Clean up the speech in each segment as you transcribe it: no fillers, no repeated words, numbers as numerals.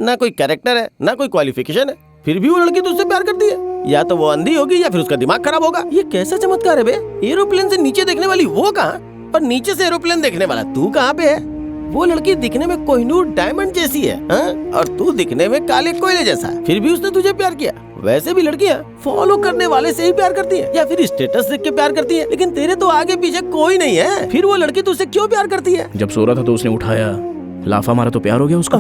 ना कोई कैरेक्टर है, ना कोई क्वालिफिकेशन है, फिर भी वो लड़की तुझसे प्यार करती है। या तो वो अंधी होगी या फिर उसका दिमाग खराब होगा। ये कैसा चमत्कार है बे? एरोप्लेन से नीचे देखने वाली वो कहाँ, और नीचे से एरोप्लेन देखने वाला तू कहाँ पे है? वो लड़की दिखने में कोहिनूर डायमंड जैसी है, और तू दिखने में काले कोयले जैसा, फिर भी उसने तुझे प्यार किया। वैसे भी लड़कियाँ फॉलो करने वाले से ही प्यार करती है या फिर स्टेटस देख के प्यार करती है, लेकिन तेरे तो आगे पीछे कोई नहीं है, फिर वो लड़की तुझसे क्यों प्यार करती है? जब सो रहा था तो उसने उठाया, लाफा मारा तो प्यार हो गया उसका।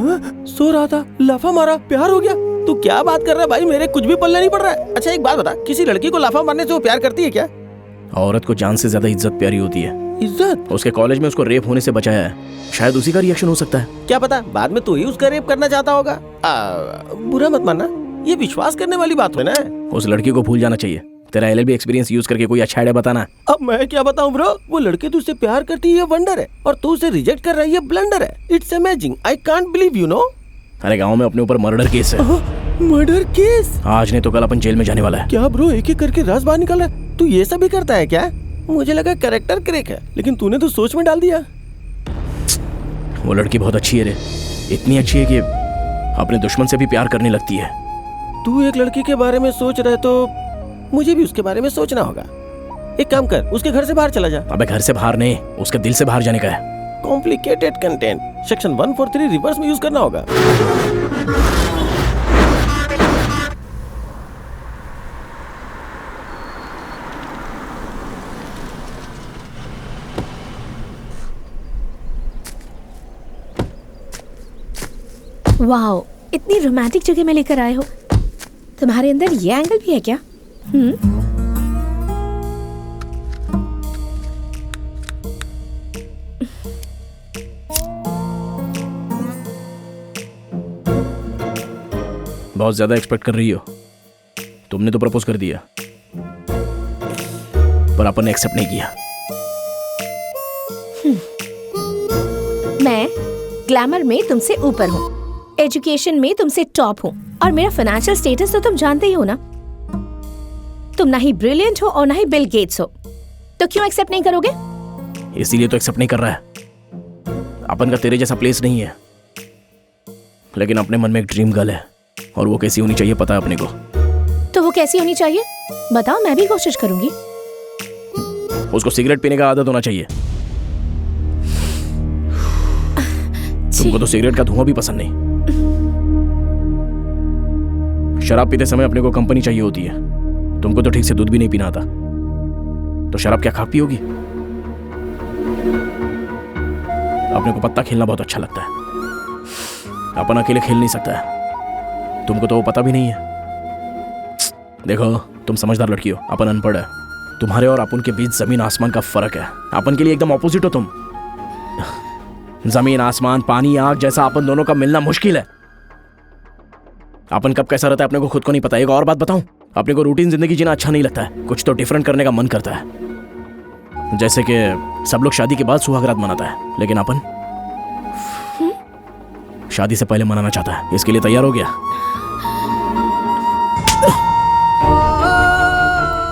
सो रहा था, लाफा मारा, प्यार हो गया? तू क्या बात कर रहा है भाई, मेरे कुछ भी पल्ले नहीं पड़ रहा है। अच्छा एक बात बता, किसी लड़की को लाफा मारने से वो प्यार करती है क्या? औरत को जान से ज्यादा इज्जत प्यारी होती है। इज्जत? उसके कॉलेज में उसको रेप होने से बचाया है, शायद उसी का रिएक्शन हो सकता है। क्या पता बाद में तू ही उसका रेप करना चाहता होगा। बुरा मत मानना, ये विश्वास करने वाली बात है ना। उस लड़की को भूल जाना चाहिए। तेरा एलएलबी एक्सपीरियंस यूज करके कोई अच्छा आइडिया बताना। अब मैं क्या बताऊं ब्रो, वो लड़की तुझसे प्यार करती है वंडर है, और तू उसे रिजेक्ट कर रही है ब्लंडर है। It's amazing, I can't believe you know. अरे गाँव में अपने ऊपर मर्डर केस है। Murder case? आज नहीं तो कल अपन जेल में जाने वाला है। क्या ब्रो, एक एक करके राज बाहर निकाल रहा है? तू ये सब भी करता है क्या? मुझे लगा कैरेक्टर क्रैक है, लेकिन तूने तो सोच में डाल दिया। वो लड़की बहुत अच्छी है रे, इतनी अच्छी है कि अपने दुश्मन से भी प्यार करने लगती है। तू एक लड़की के बारे में सोच रहा है तो मुझे भी उसके बारे में सोचना होगा। एक काम कर, उसके घर से बाहर चला जा। अबे घर से बाहर नहीं, उसके दिल से बाहर जाने का है। कॉम्प्लिकेटेड कंटेंट, सेक्शन 143 रिवर्स में यूज करना होगा। वाओ, इतनी रोमांटिक जगह में लेकर आए हो। तुम्हारे अंदर ये एंगल भी है क्या? बहुत ज्यादा एक्सपेक्ट कर रही हो। तुमने तो प्रपोज कर दिया, पर अपन ने एक्सेप्ट नहीं किया। मैं ग्लैमर में तुमसे ऊपर हूँ, एजुकेशन में तुमसे टॉप हूँ, और मेरा फाइनेंशियल स्टेटस तो तुम जानते ही हो ना। तुम ना ही ब्रिलियंट हो और ना ही बिल गेट्स हो, तो क्यों एक्सेप्ट नहीं करोगे? इसीलिए तो एक्सेप्ट नहीं कर रहा है। अपन का तेरे जैसा प्लेस नहीं है, लेकिन अपने मन में एक ड्रीम गर्ल है, और वो कैसी होनी चाहिए पता है अपने को। तो वो कैसी होनी चाहिए बताओ, मैं भी कोशिश करूंगी। उसको सिगरेट पीने का आदत होना चाहिए। तुमको तो सिगरेट का धुआं भी पसंद नहीं। शराब पीते समय अपने को कंपनी चाहिए होती है। तुमको तो ठीक से दूध भी नहीं पीना आता, तो शराब क्या खा पियोगी? अपने को पत्ता खेलना बहुत अच्छा लगता है, अपन अकेले खेल नहीं सकता है। तुमको तो वो पता भी नहीं है। देखो तुम समझदार लड़की हो, अपन अनपढ़ है। तुम्हारे और अपन के बीच जमीन आसमान का फर्क है। अपन के लिए एकदम ऑपोजिट हो तुम। जमीन आसमान, पानी आग जैसा अपन दोनों का मिलना मुश्किल है। अपन कब कैसा रहता है अपने को खुद को नहीं पता। एक और बात बताऊं, अपने को रूटीन जिंदगी जीना अच्छा नहीं लगता है, कुछ तो डिफरेंट करने का मन करता है। जैसे कि सब लोग शादी के बाद सुहागरात मनाता है, लेकिन अपन शादी से पहले मनाना चाहता है। इसके लिए तैयार हो गया?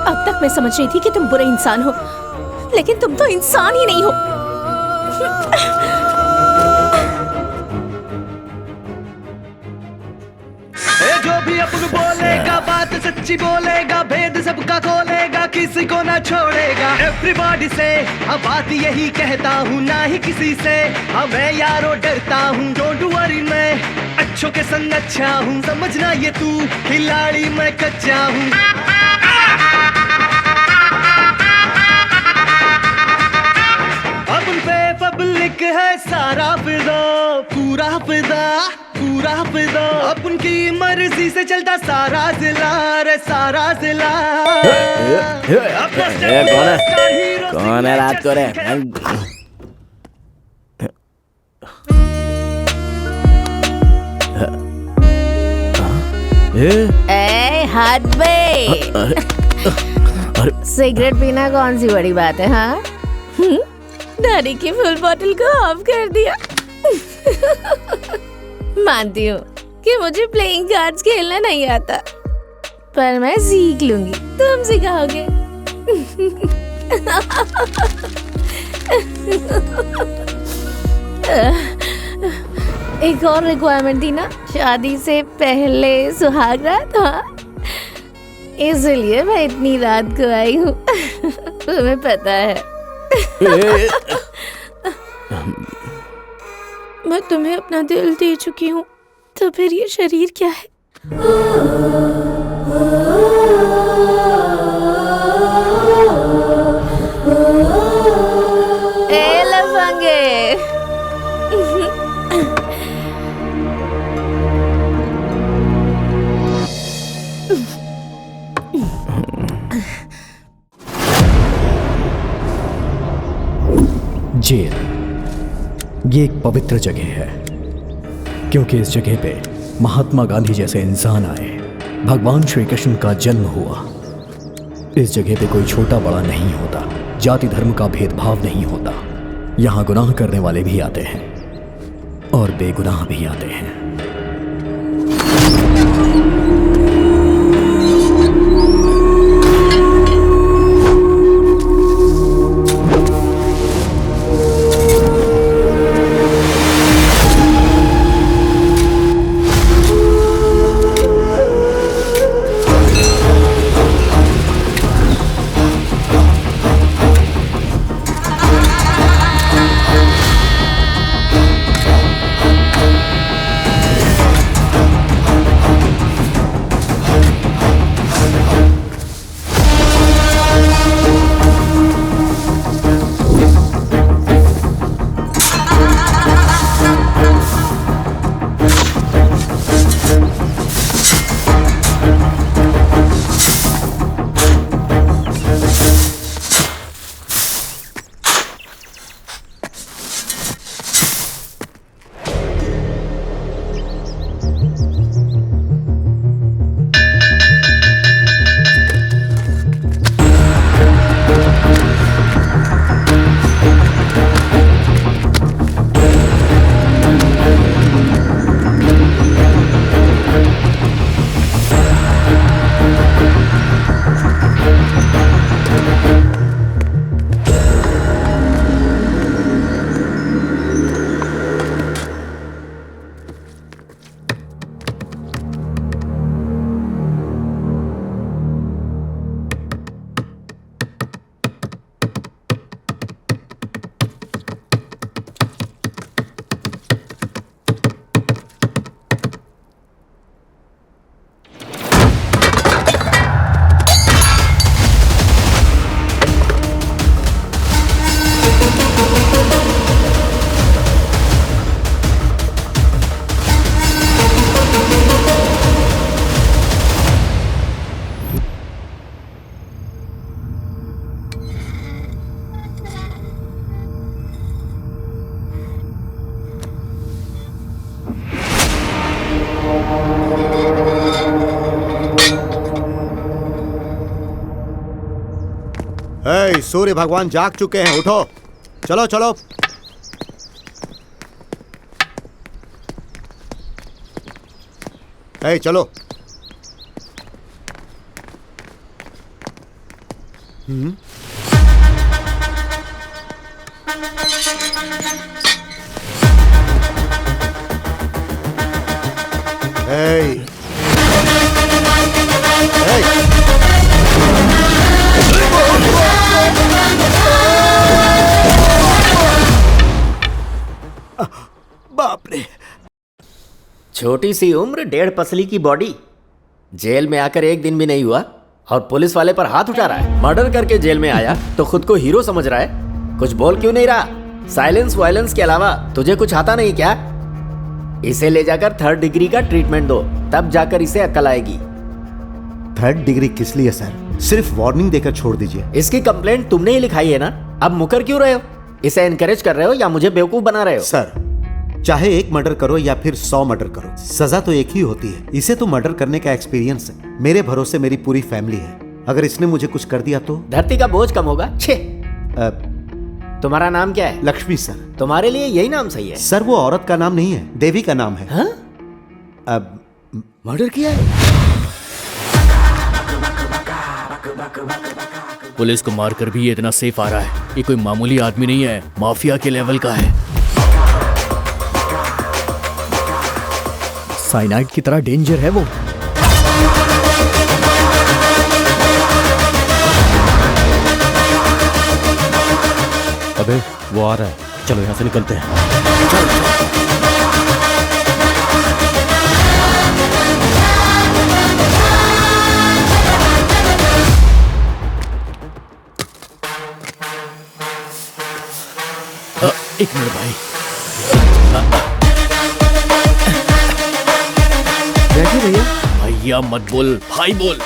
अब तक मैं समझ रही थी कि तुम बुरे इंसान हो, लेकिन तुम तो इंसान ही नहीं हो। जो भी अपन बोलेगा बात सच्ची बोलेगा, भेद सबका खोलेगा, किसी को ना छोड़ेगा। एवरीबॉडी से अब बात यही कहता हूँ, ना ही किसी से अब मैं यारो डरता हूँ। डोंट वरी मैं अच्छों के संग अच्छा हूँ, समझना ये तू खिलाड़ी मैं कच्चा हूँ। अपन पे पब्लिक है सारा फिदा, पूरा फिदा, पूरा फिदा। अपन की मर्जी से चलता सारा जिला रे, सारा जिला। कौन है रात को रे? ए हाथ बे, सिगरेट पीना कौन सी बड़ी बात है? हाँ, दादी की फुल बोतल को ऑफ कर दिया। मानती हूँ कि मुझे प्लेइंग कार्ड्स खेलना नहीं आता, पर मैं सीख लूंगी, तुम सिखाओगे। एक और रिक्वायरमेंट थी ना, शादी से पहले सुहाग रात। हाँ, इसलिए मैं इतनी रात को आई हूँ। तुम्हें पता है मैं तुम्हें अपना दिल दे चुकी हूँ, तो फिर ये शरीर क्या है? ए लफंगे, जेल ये एक पवित्र जगह है, क्योंकि इस जगह पे महात्मा गांधी जैसे इंसान आए, भगवान श्री कृष्ण का जन्म हुआ। इस जगह पे कोई छोटा बड़ा नहीं होता, जाति धर्म का भेदभाव नहीं होता। यहाँ गुनाह करने वाले भी आते हैं और बेगुनाह भी आते हैं। सूर्य भगवान जाग चुके हैं, उठो, चलो चलो। चलो। बाप रे, छोटी सी उम्र, 1.5 पसली की बॉडी, जेल में आकर 1 दिन भी नहीं हुआ और पुलिस वाले पर हाथ उठा रहा है। मर्डर करके जेल में आया तो खुद को हीरो समझ रहा है। कुछ बोल क्यों नहीं रहा? साइलेंस वायलेंस के अलावा तुझे कुछ आता नहीं क्या? इसे ले जाकर 3rd डिग्री का ट्रीटमेंट दो, तब जाकर इसे अक्ल आएगी। 3rd डिग्री किस लिए सर? सिर्फ वार्निंग देकर छोड़ दीजिए। इसकी कंप्लेंट तुमने ही लिखाई है ना, अब मुकर क्यों रहे हो? इसे एनकरेज कर रहे हो या मुझे बेवकूफ बना रहे हो? सर, चाहे 1 मर्डर करो या फिर 100 मर्डर करो, सजा तो एक ही होती है। इसे तो मर्डर करने का एक्सपीरियंस है। मेरे भरोसे मेरी पूरी फैमिली है। अगर इसने मुझे कुछ कर दिया तो धरती का बोझ कम होगा। छे। तुम्हारा नाम क्या है? लक्ष्मी सर। तुम्हारे लिए यही नाम सही है? सर, वो औरत का नाम नहीं है, देवी का नाम है। हाँ? मर्डर किया है। पुलिस को मारकर भी ये इतना सेफ आ रहा है। ये कोई मामूली आदमी नहीं है, माफिया के लेवल का है। साइनाइड की तरह डेंजर है वो। अबे वो आ रहा है, चलो यहाँ से निकलते हैं। एक मिनट भाई। बैठिए भैया। भैया मत बोल, भाई बोल।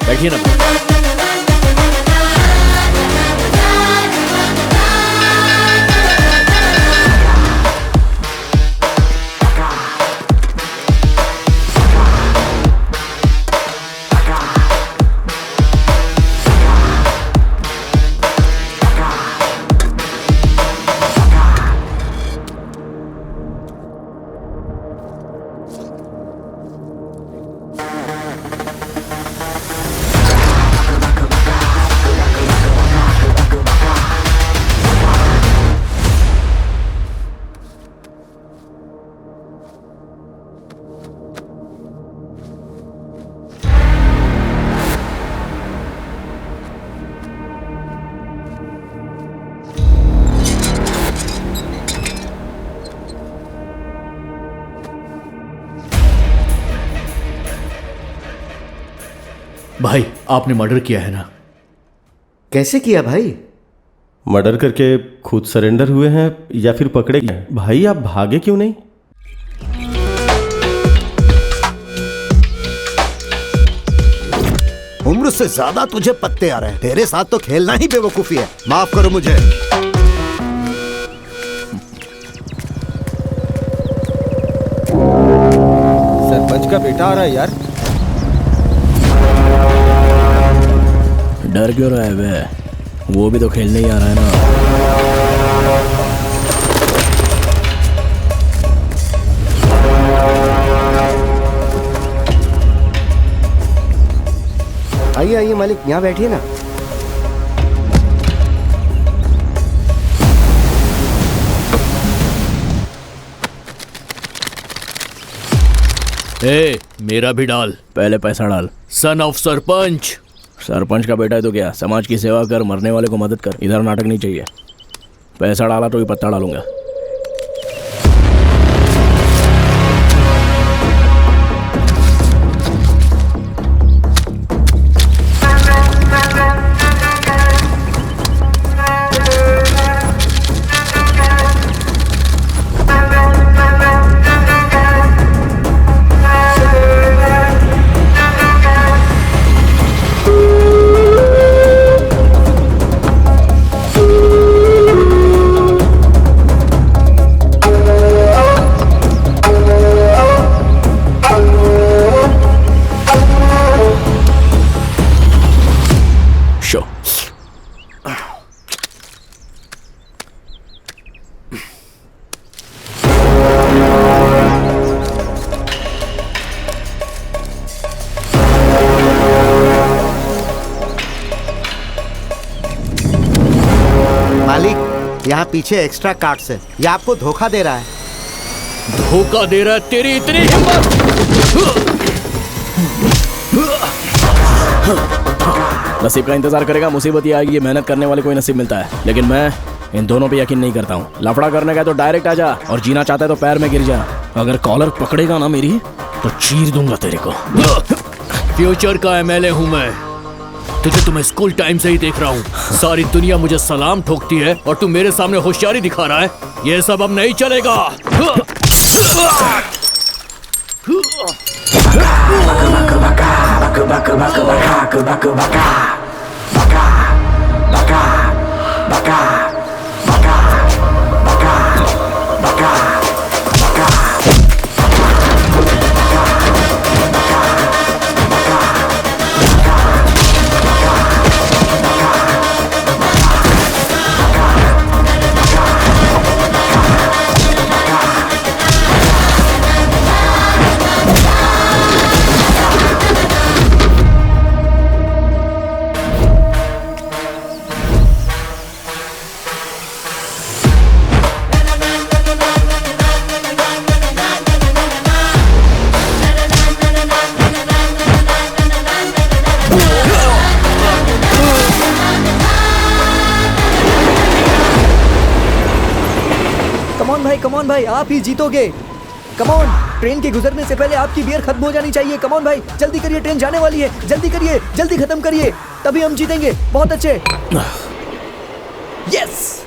बैठिए ना भाई। भाई आपने मर्डर किया है ना? कैसे किया भाई? मर्डर करके खुद सरेंडर हुए हैं या फिर पकड़े गए? भाई आप भागे क्यों नहीं? उम्र से ज्यादा तुझे पत्ते आ रहे हैं। तेरे साथ तो खेलना ही बेवकूफी है। माफ करो मुझे। सरपंच का बेटा आ रहा है यार। डर क्यों रहा है बे? वो भी तो खेलने ही आ रहा है ना। आइए आइए मालिक, यहाँ बैठिए ना। ए, मेरा भी डाल। पहले पैसा डाल। Son of sarpanch. सरपंच का बेटा है तो क्या, समाज की सेवा कर, मरने वाले को मदद कर। इधर नाटक नहीं चाहिए। पैसा डाला तो ही पत्ता डालूंगा। यहाँ पीछे एक्स्ट्रा कार्ड्स है। ये आपको धोखा दे रहा है। धोखा दे रहा है? तेरी इतनी हिम्मत! नसीब का इंतजार करेगा, मुसीबत ये आएगी। ये मेहनत करने वाले को ही नसीब मिलता है, लेकिन मैं इन दोनों पे यकीन नहीं करता हूँ। लफड़ा करने का तो डायरेक्ट आ जा, और जीना चाहता है तो पैर में गिर जा। अगर कॉलर पकड़ेगा ना मेरी, तो चीर दूंगा तेरे को। फ्यूचर का एमएलए हूँ मैं। तुझे तो मैं स्कूल टाइम से ही देख रहा हूँ। सारी दुनिया मुझे सलाम ठोकती है और तू मेरे सामने होशियारी दिखा रहा है। ये सब अब नहीं चलेगा। कम ऑन भाई, आप ही जीतोगे। कम ऑन, ट्रेन के गुजरने से पहले आपकी बियर खत्म हो जानी चाहिए। कम ऑन भाई, जल्दी करिए, ट्रेन जाने वाली है। जल्दी करिए, जल्दी खत्म करिए, तभी हम जीतेंगे। बहुत अच्छे। यस।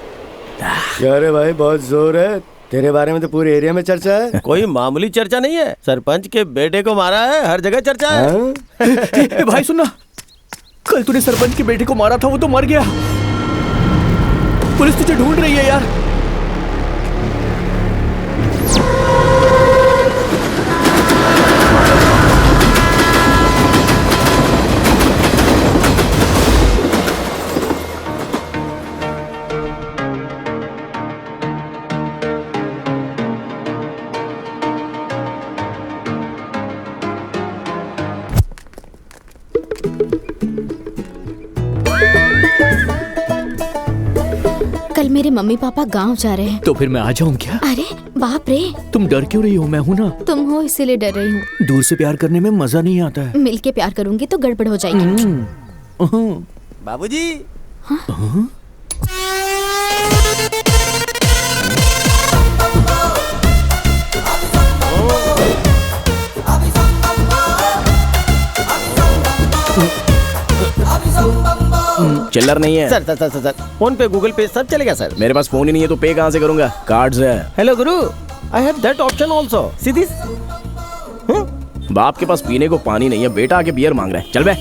क्या रे भाई, बहुत जोर है तेरे बारे में तो पूरे एरिया में चर्चा है। कोई मामूली चर्चा नहीं है, सरपंच के बेटे को मारा है, हर जगह चर्चा है। ए भाई सुनना, कल तूने सरपंच के बेटे को मारा था, वो तो मर गया। पुलिस तुझे ढूंढ रही है यार। कल मेरे मम्मी पापा गांव जा रहे हैं। तो फिर मैं आ जाऊं क्या? अरे बाप रे, तुम डर क्यों रही हो? मैं हूं ना। तुम हो इसीलिए डर रही हूँ। दूर से प्यार करने में मजा नहीं आता है। मिलके प्यार करूंगी तो गड़बड़ हो जाएगी। बाबूजी। चिल्लर नहीं है sir sir sir sir phone पे गूगल पे सब चलेगा सर। मेरे पास फोन ही नहीं है तो पे कहाँ से करूंगा? कार्ड्स है। Hello Guru, I have that option also. See this. बाप के पास पीने को पानी नहीं है, बेटा आके बियर मांग रहा है। चल बे।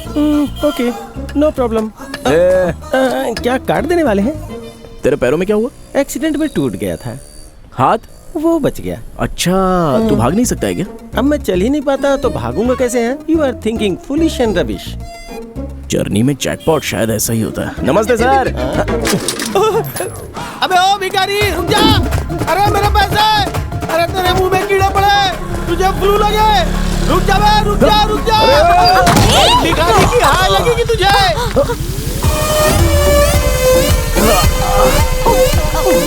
Okay, no problem. क्या कार्ड देने वाले हैं? तेरे पैरों में क्या हुआ? एक्सीडेंट में टूट गया था, हाथ वो बच गया। अच्छा, तू भाग नहीं सकता है क्या? अब मैं चल ही नहीं पाता तो भागूंगा कैसे? हैं you are thinking foolish and rubbish. Journey में जैकपॉट शायद ऐसा ही होता है। नमस्ते सर। अबे ओ भिखारी, रुक जा। अरे मेरे पैसे, अरे तेरे मुंह में कीड़े पड़े, तुझे फ्लू लगे। रुक जा बे, रुक जा, रुक जा। भिखारी की हाय लगेगी तुझे।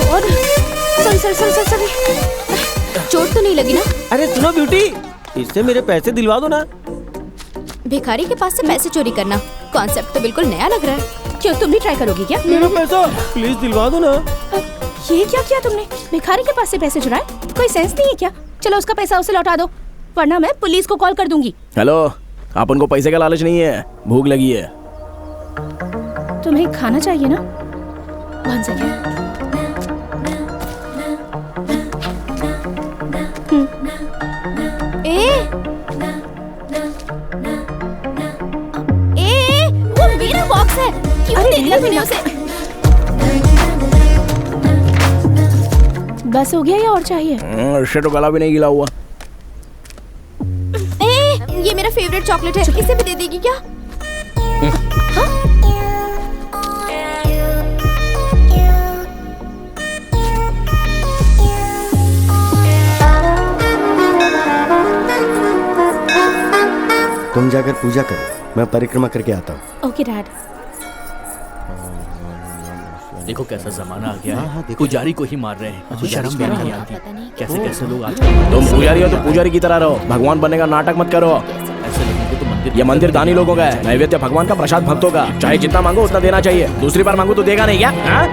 सॉरी। चोट तो नहीं लगी ना? अरे सुनो ब्यूटी, इससे मेरे पैसे दिलवा दो ना। भिखारी के पास से पैसे चोरी करना, कॉन्सेप्ट तो बिल्कुल नया लग रहा है। क्यों, तुम भी ट्राई करोगी क्या? मेरा पैसा प्लीज दिलवा दो ना। ये क्या किया तुमने? भिखारी के पास से पैसे चुराए? कोई सेंस नहीं है क्या? चलो उसका पैसा उसे लौटा दो, वरना मैं पुलिस को कॉल कर दूंगी। हेलो, आप उनको पैसे का लालच नहीं है, भूख लगी है। तुम्हें खाना चाहिए ना? 1 सेकेंड। वो मेरा बॉक्स है, क्यों दे दिया तूने उसे? बस हो गया या और चाहिए? इससे तो गला भी नहीं गिला हुआ। ये मेरा फेवरेट चॉकलेट है, इसे भी दे देगी क्या? तुम जाकर पूजा करो, मैं परिक्रमा करके आता हूँ। Okay dad. देखो कैसा जमाना आ गया हाँ, है, देखो। पुजारी को ही मार रहे हैं। शर्म भी नहीं आती। पता नहीं कैसे कैसे लोग आज तुम पुजारी हो तो पुजारी की तरह रहो, भगवान बनने का नाटक मत करो। ऐसे लोगों को तो मंदिर ये मंदिर दानी लोगों का है, नैवेद्य भगवान का, प्रसाद भक्तों का। चाहे जितना मांगो उतना देना चाहिए, दूसरी बार मांगो तो देगा नहीं क्या? हाँ?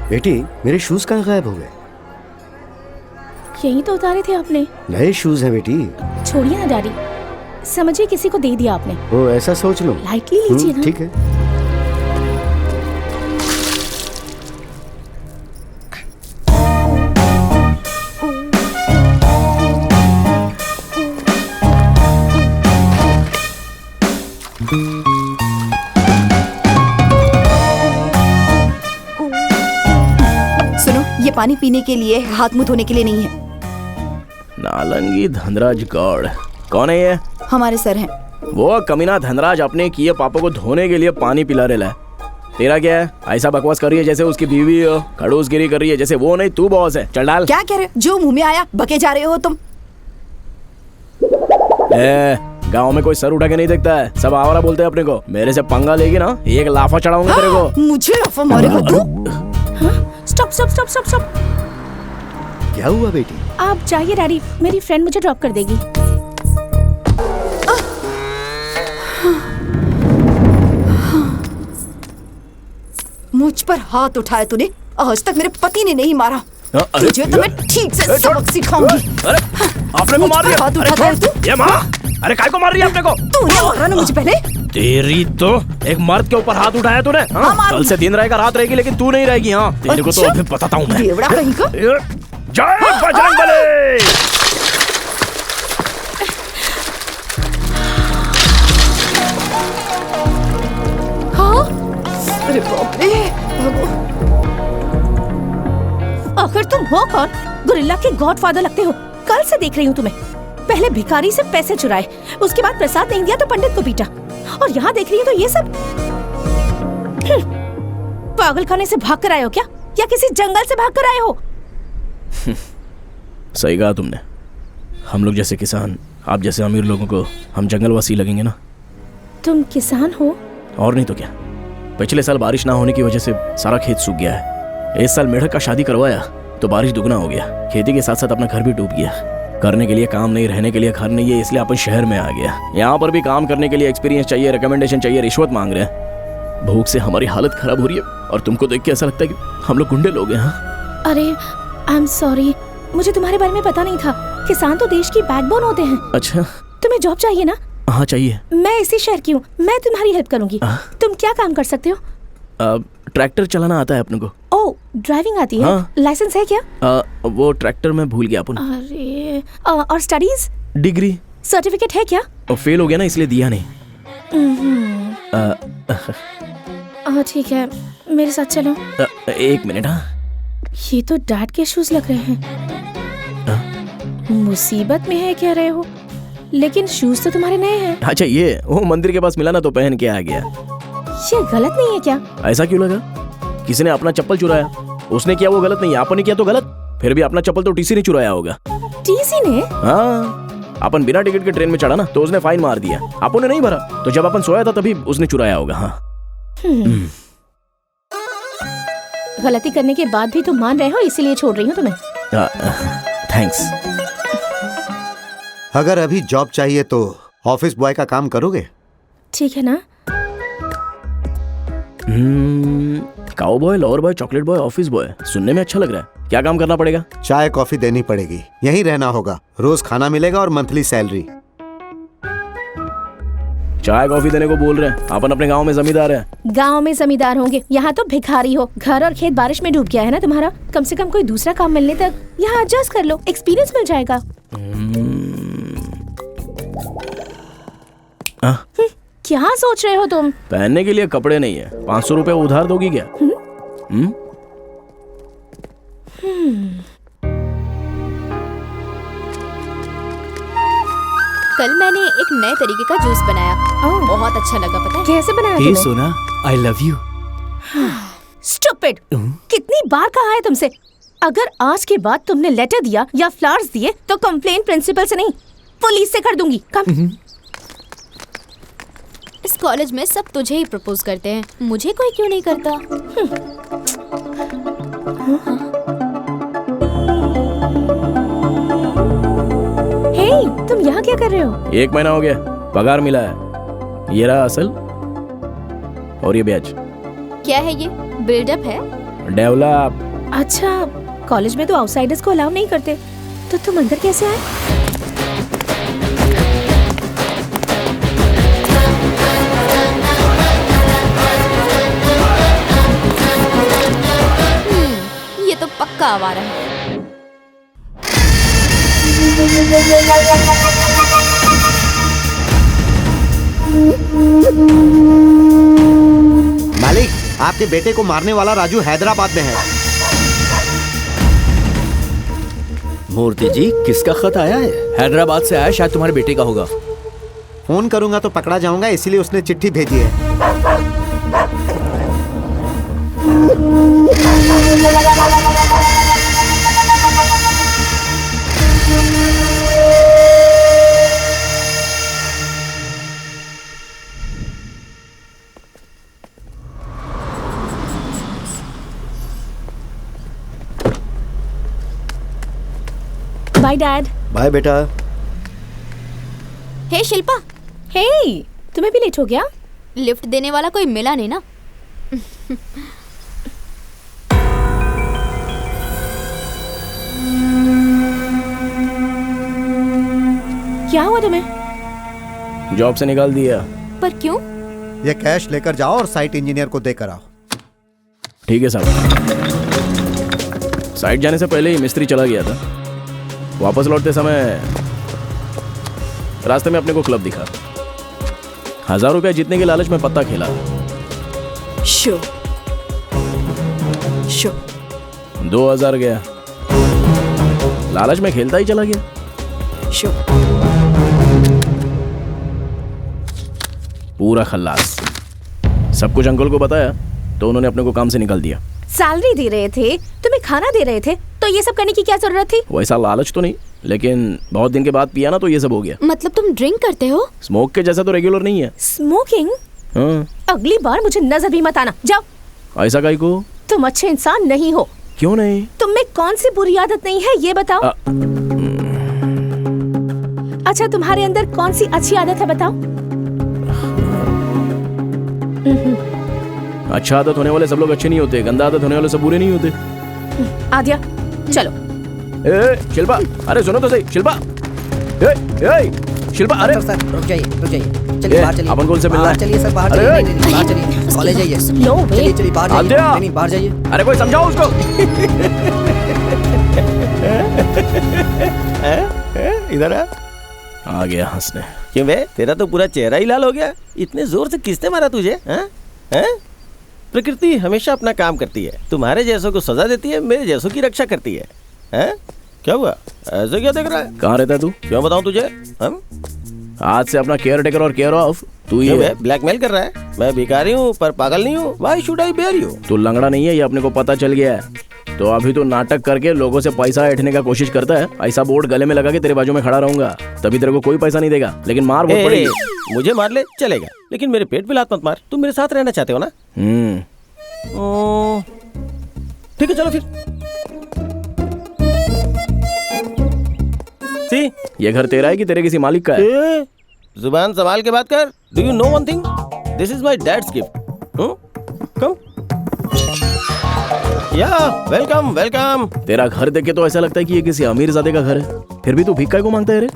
बेटी, मेरे शूज कहाँ गायब हो गए? यही तो उतारे थे आपने। नए शूज हैं बेटी। छोड़िए ना डैडी, समझिए किसी को दे दिया आपने। ओ ऐसा सोच लो। लाइटली लीजिए ना। ठीक है। सुनो, ये पानी पीने के लिए, हाथ मुंह धोने के लिए नहीं है। नालंगी धनराज गौड़ कौन है ये? हमारे सर हैं। वो कमीना धनराज अपने किए पापों को धोने के लिए पानी पिला रहा है। तेरा क्या है? ऐसा बकवास कर रही है जैसे उसकी बीवी हो, खड़ूसगिरी कर रही है जैसे वो नहीं तू बॉस है। चल डाल। क्या कह रहे हो? जो मुंह में आया बके जा रहे हो तुम। गांव में कोई सर उठा के नहीं देखता है, सब आवारा बोलते हैं अपने को। मेरे से पंगा लेगी ना, एक लाफा चढ़ाऊंगा तेरे को। मुझे लाफा मारेगा तू? Stop stop stop stop stop. क्या हुआ बेटी? आप जाइए डैडी, मेरी फ्रेंड मुझे ड्रॉप कर देगी। मुझ पर हाथ उठाया तूने, आज तक मेरे पति ने नहीं मारा। तुझे तो मैं ठीक से सबक सिखाऊंगी। अरे आपने को मार दिया। हाथ उठाता है तू? ये माँ, अरे काय को मार रही है आपने को? तूने मारा ना मुझे पहले। तेरी तो एक मर्द के ऊपर हाथ उठाया तूने। कल से दिन रहेगा रात रहेगी, लेकिन तू नहीं रहेगी। हाँ तेरे को तो अभी बताता हूँ मैं। देवड़ा कहीं का। जय बजरंगबली। हाँ? अरे बाप रे। आखिर तुम हो कौन? गोरिल्ला के गॉडफादर लगते हो। कल से देख रही हूँ तुम्हें। पहले भिखारी से पैसे चुराए, उसके बाद प्रसाद नहीं दिया तो पंडित को पीटा, और यहाँ देख रही हूँ तो ये सब। पागल खाने से भाग कर आए हो क्या, या किसी जंगल से भाग कर आए हो? सही कहा तुमने। हम लोग जैसे किसान, आप जैसे अमीर लोगों को हम जंगलवासी लगेंगे ना। तुम किसान हो? और नहीं तो क्या। पिछले साल बारिश ना होने की वजह से सारा खेत सूख गया है। इस साल मेढक का शादी करवाया तो बारिश दुगना हो गया। खेती के साथ साथ अपना घर भी डूब गया। करने के लिए काम नहीं, रहने के लिए घर नहीं है, इसलिए अपन शहर में आ गया। यहाँ पर भी काम करने के लिए एक्सपीरियंस चाहिए, रिकमेंडेशन चाहिए, रिश्वत मांग रहे हैं। भूख से हमारी हालत खराब हो रही है, और तुमको देख के ऐसा लगता है कि हम लोग गुंडे लोग हैं। हाँ? अरे आई एम सॉरी, मुझे तुम्हारे बारे में पता नहीं था। किसान तो देश की बैकबोन होते हैं। अच्छा, तुम्हें जॉब चाहिए ना? हाँ चाहिए। मैं इसी शहर की हूँ, मैं तुम्हारी हेल्प करूंगी। तुम क्या काम कर सकते हो? ट्रैक्टर चलाना आता है अपने को। ओह, ड्राइविंग आती है? हाँ। लाइसेंस है क्या? वो ट्रैक्टर में भूल गया अपन। अरे और स्टडीज? डिग्री। सर्टिफिकेट है क्या? फेल हो गया ना, इसलिए दिया नहीं। ठीक है, मेरे साथ चलो। एक मिनट। हाँ, ये तो डैड के शूज लग रहे हैं। मुसीबत में है कह रहे हो, लेकिन शूज तो तुम्हारे नए हैं। अच्छा, ये वो मंदिर के पास मिला ना तो पहन के आ गया। ये गलत नहीं है क्या? ऐसा क्यों लगा? किसी ने अपना चप्पल चुराया, उसने किया वो गलत नहीं है, अपन ने किया तो गलत। फिर भी अपना चप्पल तो टीसी ने चुराया होगा। टीसी ने? हाँ, अपन बिना टिकट के ट्रेन में चढ़ा ना तो उसने फाइन मार दिया, अपन ने नहीं भरा। तो जब अपन सोया था तभी उसने चुराया होगा। हाँ। गलती करने के बाद भी तुम मान रहे हो, इसीलिए छोड़ रही हूँ तुम्हें। थैंक्स। अगर अभी जॉब चाहिए तो ऑफिस बॉय का काम करोगे? ठीक है ना? Cow boy, lower boy, chocolate boy, office boy, सुनने में अच्छा लग रहा है। क्या काम करना पड़ेगा? चाय कॉफी देनी पड़ेगी, यहीं रहना होगा, रोज खाना मिलेगा और मंथली सैलरी। चाय कॉफी देने को बोल रहे हैं, अपन अपने गांव में जमींदार हैं। गांव में जमींदार होंगे, यहाँ तो भिखारी हो। घर और खेत बारिश में डूब गया है ना तुम्हारा। कम से कम कोई दूसरा काम मिलने तक यहाँ एडजस्ट कर लो, एक्सपीरियंस मिल जाएगा। क्या सोच रहे हो तुम? पहनने के लिए कपड़े नहीं है, 500 रुपए उधार दोगी क्या? कल मैंने एक नए तरीके का जूस बनाया, बहुत अच्छा लगा। पता है कैसे बनाया तुमने? सोना, आई लव यू। स्टूपिड! कितनी बार कहा है तुमसे, अगर आज के बाद तुमने लेटर दिया या फ्लावर्स दिए तो कंप्लेन प्रिंसिपल से नहीं, पुलिस से कर दूंगी। कम। इस कॉलेज में सब तुझे ही प्रपोज करते हैं, मुझे कोई क्यों नहीं करता? हे, तुम यहाँ क्या कर रहे हो? 1 महीना हो गया, पगार मिला है। ये रहा असल और ये ब्याज। क्या है ये? बिल्डअप है? डेवलप। अच्छा, कॉलेज में तो आउटसाइडर्स को अलाउ नहीं करते, तो तुम अंदर कैसे आए? ये तो पक्का आवारा है। मालिक, आपके बेटे को मारने वाला राजू हैदराबाद में है। मूर्ति जी, किसका खत आया है? हैदराबाद से आया, शायद तुम्हारे बेटे का होगा। फोन करूंगा तो पकड़ा जाऊंगा, इसीलिए उसने चिट्ठी भेजी है। Bye dad. बाय बेटा। हे शिल्पा, हे, तुम्हें भी लेट हो गया? लिफ्ट देने वाला कोई मिला नहीं ना? क्या हुआ तुम्हें? जॉब से निकाल दिया। पर क्यों? ये कैश लेकर जाओ और साइट इंजीनियर को देकर आओ। ठीक है साहब। साइट जाने से पहले ही मिस्त्री चला गया था। वापस लौटते समय रास्ते में अपने को क्लब दिखा। 1000 रुपया जीतने के लालच में पत्ता खेला। शो 2000 गया। लालच में खेलता ही चला गया। शो पूरा खल्लास। सब कुछ अंकल को बताया तो उन्होंने अपने को काम से निकाल दिया। सैलरी दे रहे थे, तुम्हें खाना दे रहे थे, तो ये सब करने की क्या जरूरत थी? वैसा लालच तो नहीं, लेकिन बहुत दिन के बाद पिया ना तो ये सब हो गया। मतलब तुम ड्रिंक करते हो? स्मोक के जैसा तो रेगुलर नहीं है। स्मोकिंग? हाँ। अगली बार मुझे नजर भी मत आना, जाओ। ऐसा काहे को? तुम अच्छे इंसान नहीं हो। क्यों नहीं? तुम में कौन सी बुरी आदत नहीं है ये बताओ। अच्छा, तुम्हारे अंदर कौन सी अच्छी आदत है बताओ। अच्छा आदत होने वाले सब लोग अच्छे नहीं होते, गंदा आदत होने वाले सब बुरे नहीं होते। आद्या चलो। ए शिल्पा, अरे सुनो तो सही। शिल्पा, शिल्पा, अरे सर रुक जाइए चलिए बाहर चलिए। अपन कौन से मिलना है? चलिए सर बाहर चलिए। नहीं बाहर चलिए, कॉलेज जाइए। नो वे। चलिए बाहर जाइए। नहीं बाहर जाइए। अरे कोई समझाओ उसको। इधर आ गया हंसने। क्यों बे, तेरा तो पूरा चेहरा ही लाल हो गया। इतने जोर से किसने मारा तुझे? हैं? प्रकृति हमेशा अपना काम करती है। तुम्हारे जैसों को सजा देती है, मेरे जैसों की रक्षा करती है। हैं? क्या हुआ, ऐसे क्या देख रहा है? कहाँ रहता है तू? क्यों बताऊं तुझे? हम आज से अपना केयर टेकर और केयर ऑफ तू ही है। ब्लैकमेल कर रहा है? मैं भिखारी हूँ पर पागल नहीं हूँ। Why should I bear you? तू लंगड़ा नहीं है, ये अपने को पता चल गया है। तो अभी तो नाटक करके लोगों से पैसा ऐंठने का कोशिश करता है। ऐसा बोर्ड गले में लगा के तेरे बाजू में खड़ा रहूंगा, तभी तेरे को कोई पैसा नहीं देगा। लेकिन मार बहुत पड़ेगी। मुझे मार ले चलेगा, लेकिन मेरे पेट पे लात मत मार। तुम मेरे साथ रहना चाहते हो ना? ठीक है चलो फिर। सी, ये घर तेरा है कि तेरे किसी मालिक का है? जुबान संभाल के बात कर। Do you know one thing? This is my dad's gift. Come. Yeah welcome welcome. तेरा घर देख के तो ऐसा लगता है कि ये किसी अमीरजादे का घर है, फिर भी तू भिक्का को मांगता है रे?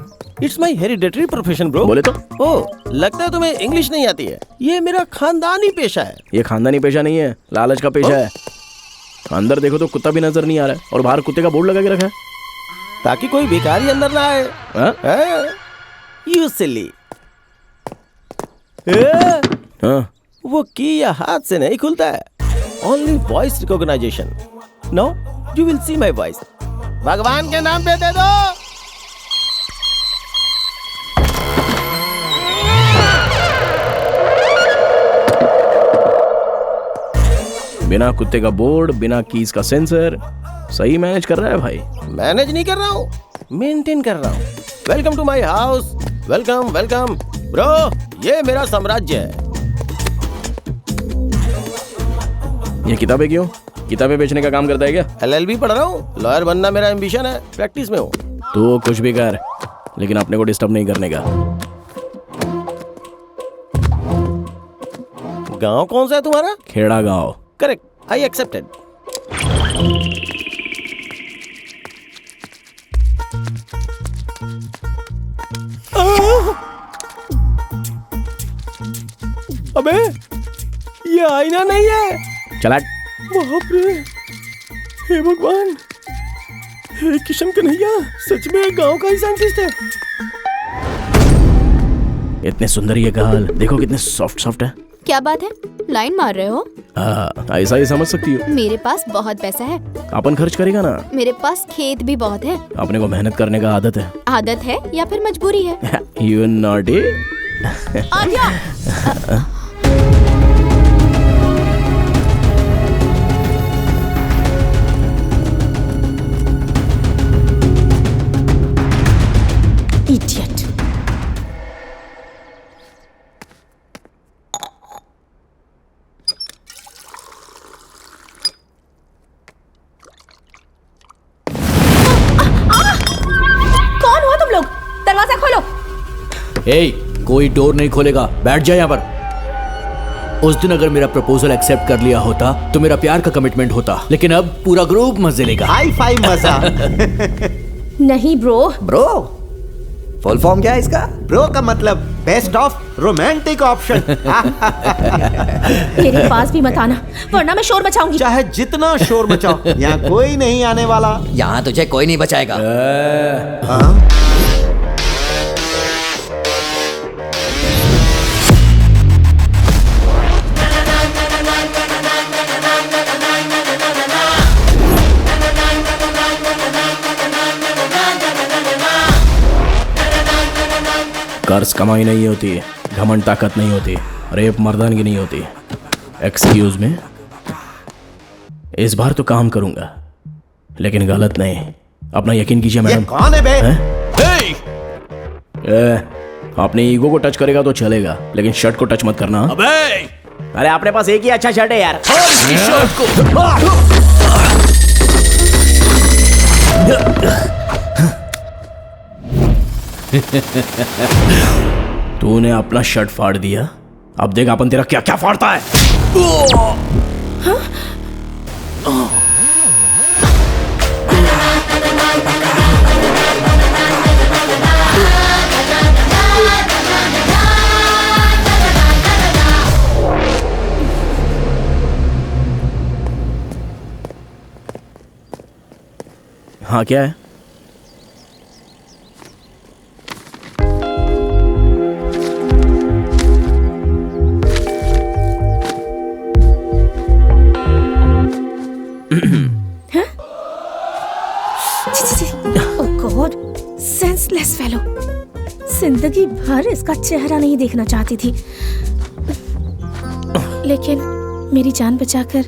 It's my hereditary profession bro. बोले तो? ओ, लगता है तुम्हें इंग्लिश नहीं आती है। ये मेरा खानदानी पेशा है। ये खानदानी पेशा नहीं है, लालच का पेशा है। अंदर देखो तो कुत्ता भी नजर नहीं आ रहा है, और बाहर कुत्ते का बोर्ड लगा के रखा है ताकि कोई भिखारी अंदर ना आए। यू सिली। वो की या हाथ से नहीं खुलता है। Only voice recognition. Now you will see my voice. भगवान के नाम पे दे दो। बिना कुत्ते का बोर्ड, बिना कीज का सेंसर। सही मैनेज कर रहा है भाई। मैनेज नहीं कर रहा हूँ, मेंटेन कर रहा हूँ। Welcome to my house. Welcome welcome bro, ये मेरा साम्राज्य है। ये किताबें क्यों? किताबें बेचने का काम करता है क्या? LLB पढ़ रहा हूँ। लॉयर बनना मेरा एम्बिशन है, प्रैक्टिस में हूँ। तो कुछ भी कर, लेकिन अपने को डिस्टर्ब नहीं करने का। गांव कौन सा है तुम्हारा? खेड़ा गांव। Correct, I accepted. अबे ये आईना नहीं है। चला। बाप रे, हे भगवान, हे किशन कन्हैया, सच में गांव का ही साइंटिस्ट है। इतने सुंदर ये गाल, देखो कितने सॉफ्ट सॉफ्ट है। क्या बात है, लाइन मार रहे हो? ऐसा ही समझ सकती हो। मेरे पास बहुत पैसा है। अपन खर्च करेगा ना। मेरे पास खेत भी बहुत है। अपने को मेहनत करने का आदत है। आदत है या फिर मजबूरी है? You naughty। आद्या। Idiot. ए, कोई डोर नहीं खोलेगा, बैठ जा यहाँ पर। उस दिन अगर मेरा प्रपोजल एक्सेप्ट कर लिया होता तो मेरा प्यार का कमिटमेंट होता, लेकिन अब पूरा ग्रुप मजे लेगा। हाई फाई मजा। नहीं ब्रो। ब्रो फुल फॉर्म क्या है इसका? ब्रो का मतलब बेस्ट ऑफ रोमांटिक ऑप्शन। मेरे पास भी मत आना, वरना मैं शोर मचाऊंगी। चाहे जितना शोर मचाओ, यहाँ कोई नहीं आने वाला। यहाँ तुझे कोई नहीं बचाएगा। हाँ? कर्ज कमाई नहीं होती, घमंड ताकत नहीं होती, रेप मर्दानगी नहीं होती। एक्सक्यूज में, इस बार तो काम करूंगा, लेकिन गलत नहीं। अपना यकीन कीजिए मैडम। कौन है बे? अपने ईगो को टच करेगा तो चलेगा, लेकिन शर्ट को टच मत करना। अबे अरे अपने पास एक ही अच्छा शर्ट है यार। शर्ट को तूने अपना शर्ट फाड़ दिया, अब देख अपन तेरा क्या क्या फाड़ता है। हाँ क्या है? सेंसलेस फेलो, जिंदगी भर इसका चेहरा नहीं देखना चाहती थी, लेकिन मेरी जान बचाकर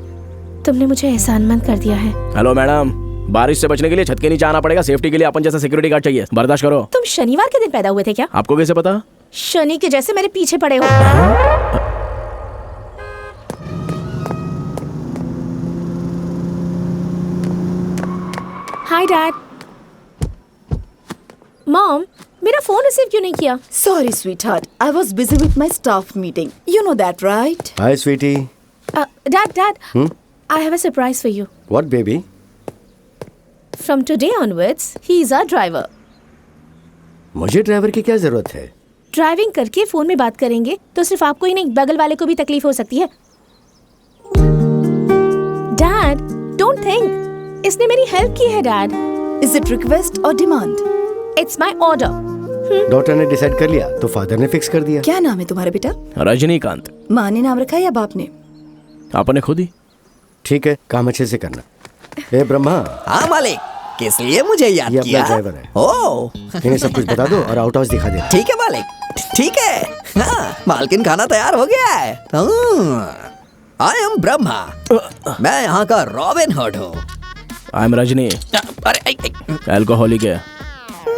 तुमने मुझे एहसानमंद कर दिया है। हेलो मैडम, बारिश से बचने के लिए छत के नीचे आना पड़ेगा, सेफ्टी के लिए अपन जैसा सिक्योरिटी गार्ड चाहिए, बर्दाश्त करो। तुम शनिवार के दिन पैदा हुए थे क्या? आपको कैसे पता? शनि के जैसे मेरे पीछे पड़े हो। Hi dad. मॉम, मेरा फोन रिसीव क्यों नहीं किया? Sorry, sweetheart. I was busy with my staff meeting. You know that, right? Hi sweetie. Dad, I have a surprise for you. What baby? From today onwards, he is our driver. मुझे driver की क्या जरूरत है? Driving करके phone में बात करेंगे तो सिर्फ आपको ही नहीं, बगल वाले को भी तकलीफ हो सकती है। Dad, don't think. इसने मेरी हेल्प की है dad. Is it request or demand? It's my order. Doctor ने डिसाइड कर लिया तो फादर ने फिक्स कर दिया। क्या नाम है तुम्हारे बेटा? रजनीकांत। माँ ने नाम रखा है या बाप ने? आपने खुद ही। ठीक है, काम अच्छे से करना। ए ब्रह्मा। हाँ मालिक, किस लिए मुझे याद ये किया? अपना ड्राइवर है। ओह, इन्हें सब कुछ बता दो और आउट हाउस दिखा दे। ठीक है मालिक, ठीक है। हाँ, मालकिन खाना तैयार हो गया है। आई एम ब्रह्मा, मैं यहाँ का रॉबिन हुड हूँ। आई एम रजनी, अरे अल्कोहलिक है।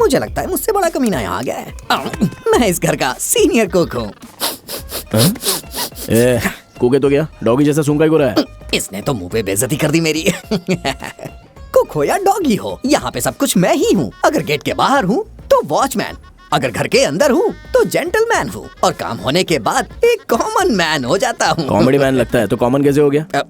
मुझे लगता है मुझसे बड़ा कमीना यहाँ आ गया है। मैं इस घर का सीनियर कुक हूँ। कुके तो क्या डॉगी जैसा सूंघ को रहा है? इसने तो मुंह पे बेइज्जती कर दी मेरी। कुक हो या डॉगी हो, यहाँ पे सब कुछ मैं ही हूँ। अगर गेट के बाहर हूँ तो वॉचमैन, अगर घर के अंदर हूँ तो जेंटलमैन हूँ, और काम होने के बाद एक कॉमन मैन हो जाता हूँ। कॉमेडी मैन लगता है तो कॉमन कैसे हो गया?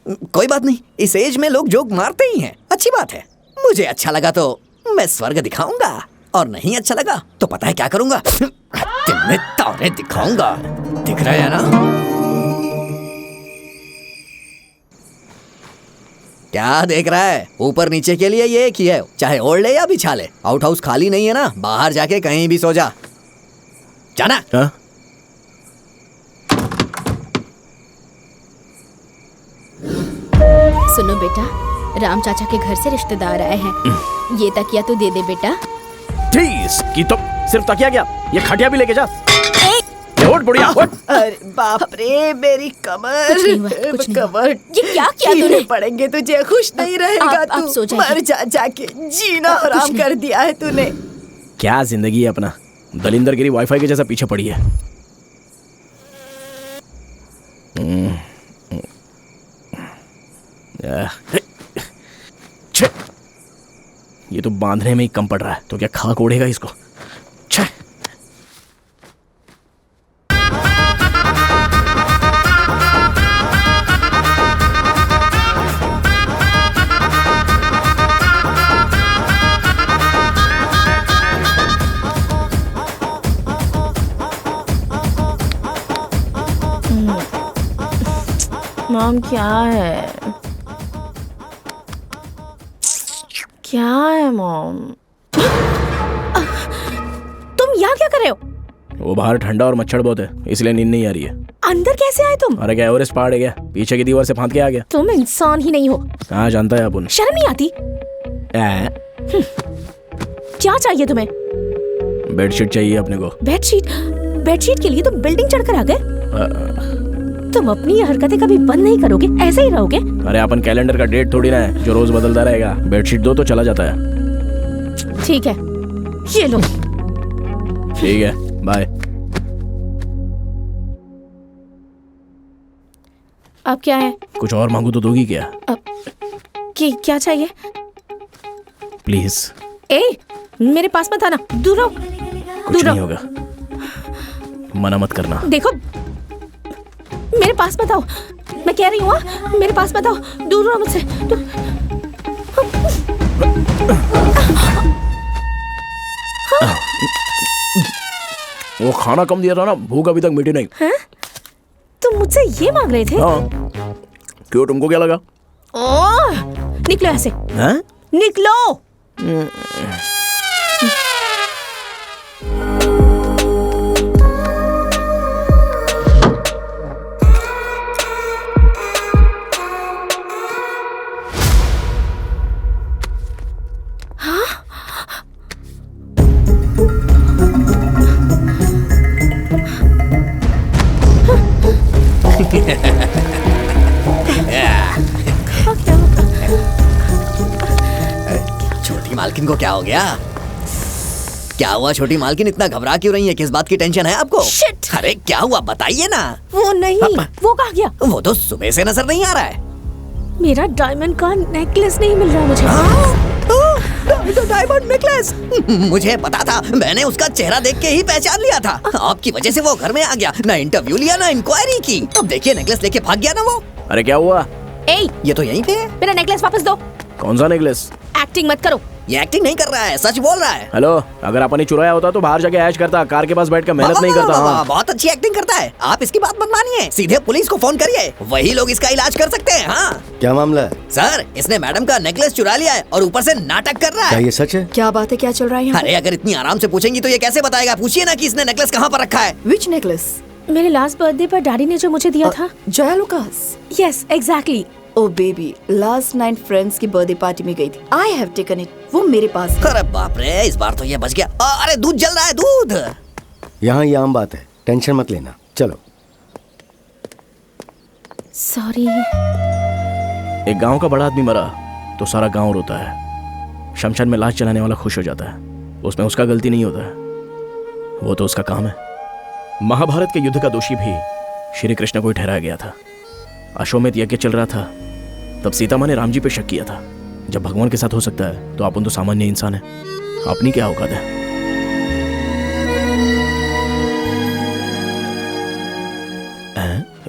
कोई बात नहीं, इस एज में लोग जोक मारते ही हैं, अच्छी बात है। मुझे अच्छा लगा तो मैं स्वर्ग दिखाऊंगा, और नहीं अच्छा लगा तो पता है क्या करूंगा? तुम्हें तारे दिखाऊंगा। दिख रहा है ना? क्या देख रहा है? ऊपर नीचे के लिए ये एक ही है, चाहे ओढ़ ले या बिछा ले। आउट हाउस खाली नहीं है ना, बाहर जाके कहीं भी सो जा। जाना। हाँ? सुनो बेटा, राम चाचा के घर से रिश्तेदार आए हैं। ये तकिया तो दे दे बेटा। ठीक की तो सिर्फ तकिया क्या, ये खटिया भी लेके जा। उठ बुढ़िया उठ। अरे बाप रे, मेरी कमर। कुछ नहीं हुआ, कुछ नहीं हुआ। कमर। ये क्या किया तूने? पड़ेंगे तुझे, खुश नहीं रहेगा आप तू। सो जाइए। मर जा, जाके जीना हराम कर दिया है तूने। क्या जिंदगी है अपना, दलिंदर गिरी वाईफाई के जैसा पीछे पड़ी है। ये तो बांधने में ही कम पड़ रहा है, तो क्या खाक ओढ़ेगा इसको। मॉम क्या है? क्या है मॉम? तुम यहाँ क्या कर रहे हो? वो बाहर ठंडा और मच्छर बहुत है, इसलिए नींद नहीं आ रही है। अंदर कैसे आए तुम? अरे क्या एवरेस्ट पहाड़ है क्या? पीछे की दीवार से फांद के आ गया। तुम इंसान ही नहीं हो। कहाँ जानता है अपन? शर्म नहीं आती? क्या चाहिए तुम्हें? बेडशीट चाहिए अपने को। बेडशीट? बेडशीट के लिए तुम बिल्डिंग चढ़कर आ गए? तुम अपनी ये हरकतें कभी बंद नहीं करोगे, ऐसे ही रहोगे? अरे अपन कैलेंडर का डेट थोड़ी ना है जो रोज बदलता रहेगा। बेडशीट दो तो चला जाता है। ठीक है, ये लो। ठीक है, बाय। अब क्या है? कुछ और मांगू तो दोगी क्या? क्या चाहिए? प्लीज। ए, मेरे पास मत आना, दूर रहो। कुछ नहीं होगा, मना मत करना। देखो, मेरे पास मत आओ, मैं कह रही हूँ। मेरे पास मत आओ, दूर रहो मुझसे। वो खाना कम दिया था ना, भूख अभी तक मिटी नहीं। हाँ? तुम मुझसे ये मांग रहे थे? हाँ। क्यों, तुमको क्या लगा? निकलो ऐसे। हाँ? निकलो। छोटी मालकिन को क्या हो गया? क्या हुआ छोटी मालकिन, इतना घबरा क्यों रही है? किस बात की टेंशन है आपको? Shit! अरे क्या हुआ बताइए ना। वो नहीं, वो कहाँ गया? वो तो सुबह से नजर नहीं आ रहा है। मेरा डायमंड का नेकलेस नहीं मिल रहा मुझे। Diamond necklace? मुझे पता था, मैंने उसका चेहरा देख के ही पहचान लिया था। आपकी वजह से वो घर में आ गया, ना इंटरव्यू लिया ना इंक्वायरी की। अब देखिए नेकलेस लेके भाग गया ना वो। अरे क्या हुआ? ये तो यहीं पे है। मेरा नेकलेस वापस दो। कौन सा नेकलेस? एक्टिंग मत करो। ये एक्टिंग नहीं कर रहा है, सच बोल रहा है। हेलो, अगर अपन ने चुराया होता तो बाहर जाके ऐश करता, कार के पास बैठकर मेहनत नहीं करता। हाँ। बहुत अच्छी एक्टिंग करता है। आप इसकी बात मत मानिए, सीधे पुलिस को फोन करिए, वही लोग इसका इलाज कर सकते हैं। हाँ क्या मामला है? सर, इसने मैडम का नेकलेस चुरा लिया है और ऊपर से नाटक कर रहा क्या है। ये सच है? क्या बात है, क्या चल रहा है यहाँ? अरे अगर इतनी आराम से पूछेंगी तो ये कैसे बताएगा? पूछिए ना कि इसने नेकलेस कहाँ पर रखा है। Which necklace? मेरे लास्ट बर्थडे पर डैडी ने जो मुझे दिया था। जया लुकास? Yes, exactly. Oh baby, last night friends की बर्थडे पार्टी में गई थी। आई हैव टेकन इट, वो मेरे पास है। अरे बाप रे, इस बार तो ये बच गया। अरे दूध जल रहा है, दूध। यहाँ ये आम बात है, टेंशन मत लेना। चलो। सॉरी। एक गांव का बड़ा आदमी मरा तो सारा गांव रोता है। शमशान में लाश जलाने वाला खुश हो जाता है, उसमें उसका गलती नहीं होता है, वो तो उसका काम है। महाभारत के युद्ध का दोषी भी श्री कृष्ण को ही ठहराया गया था। अश्वमेध यज्ञ चल रहा था, तब सीता माँ ने राम जी पे शक किया था। जब भगवान के साथ हो सकता है तो अपन तो सामान्य इंसान है, अपनी क्या औकात है?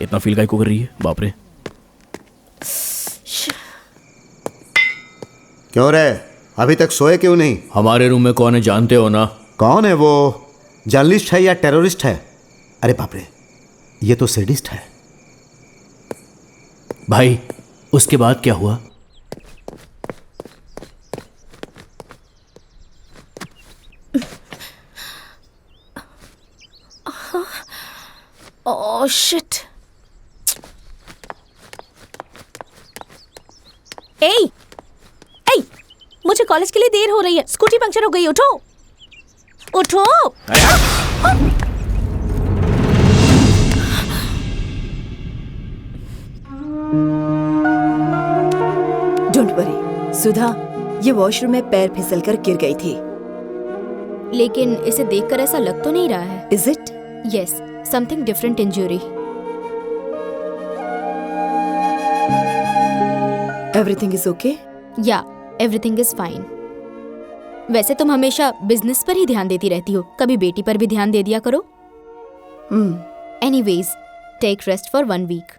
इतना फील काहे को कर रही है? बाप रे। क्यों रे, अभी तक सोए क्यों नहीं? हमारे रूम में कौन है जानते हो ना? कौन है वो? जर्नलिस्ट है या टेररिस्ट है? अरे बाप रे, ये तो सैडिस्ट है। भाई उसके बाद क्या हुआ? Oh shit. ए, मुझे कॉलेज के लिए देर हो रही है, स्कूटी पंक्चर हो गई। उठो उठो। डोंट वरी सुधा, ये वॉशरूम में पैर फिसलकर गिर गई थी। लेकिन इसे देखकर ऐसा लग तो नहीं रहा है। Is it? Yes, something different injury. Everything is okay? या, एवरीथिंग इज फाइन। वैसे तुम हमेशा बिजनेस पर ही ध्यान देती रहती हो, कभी बेटी पर भी ध्यान दे दिया करो। Anyways, take rest for 1 week.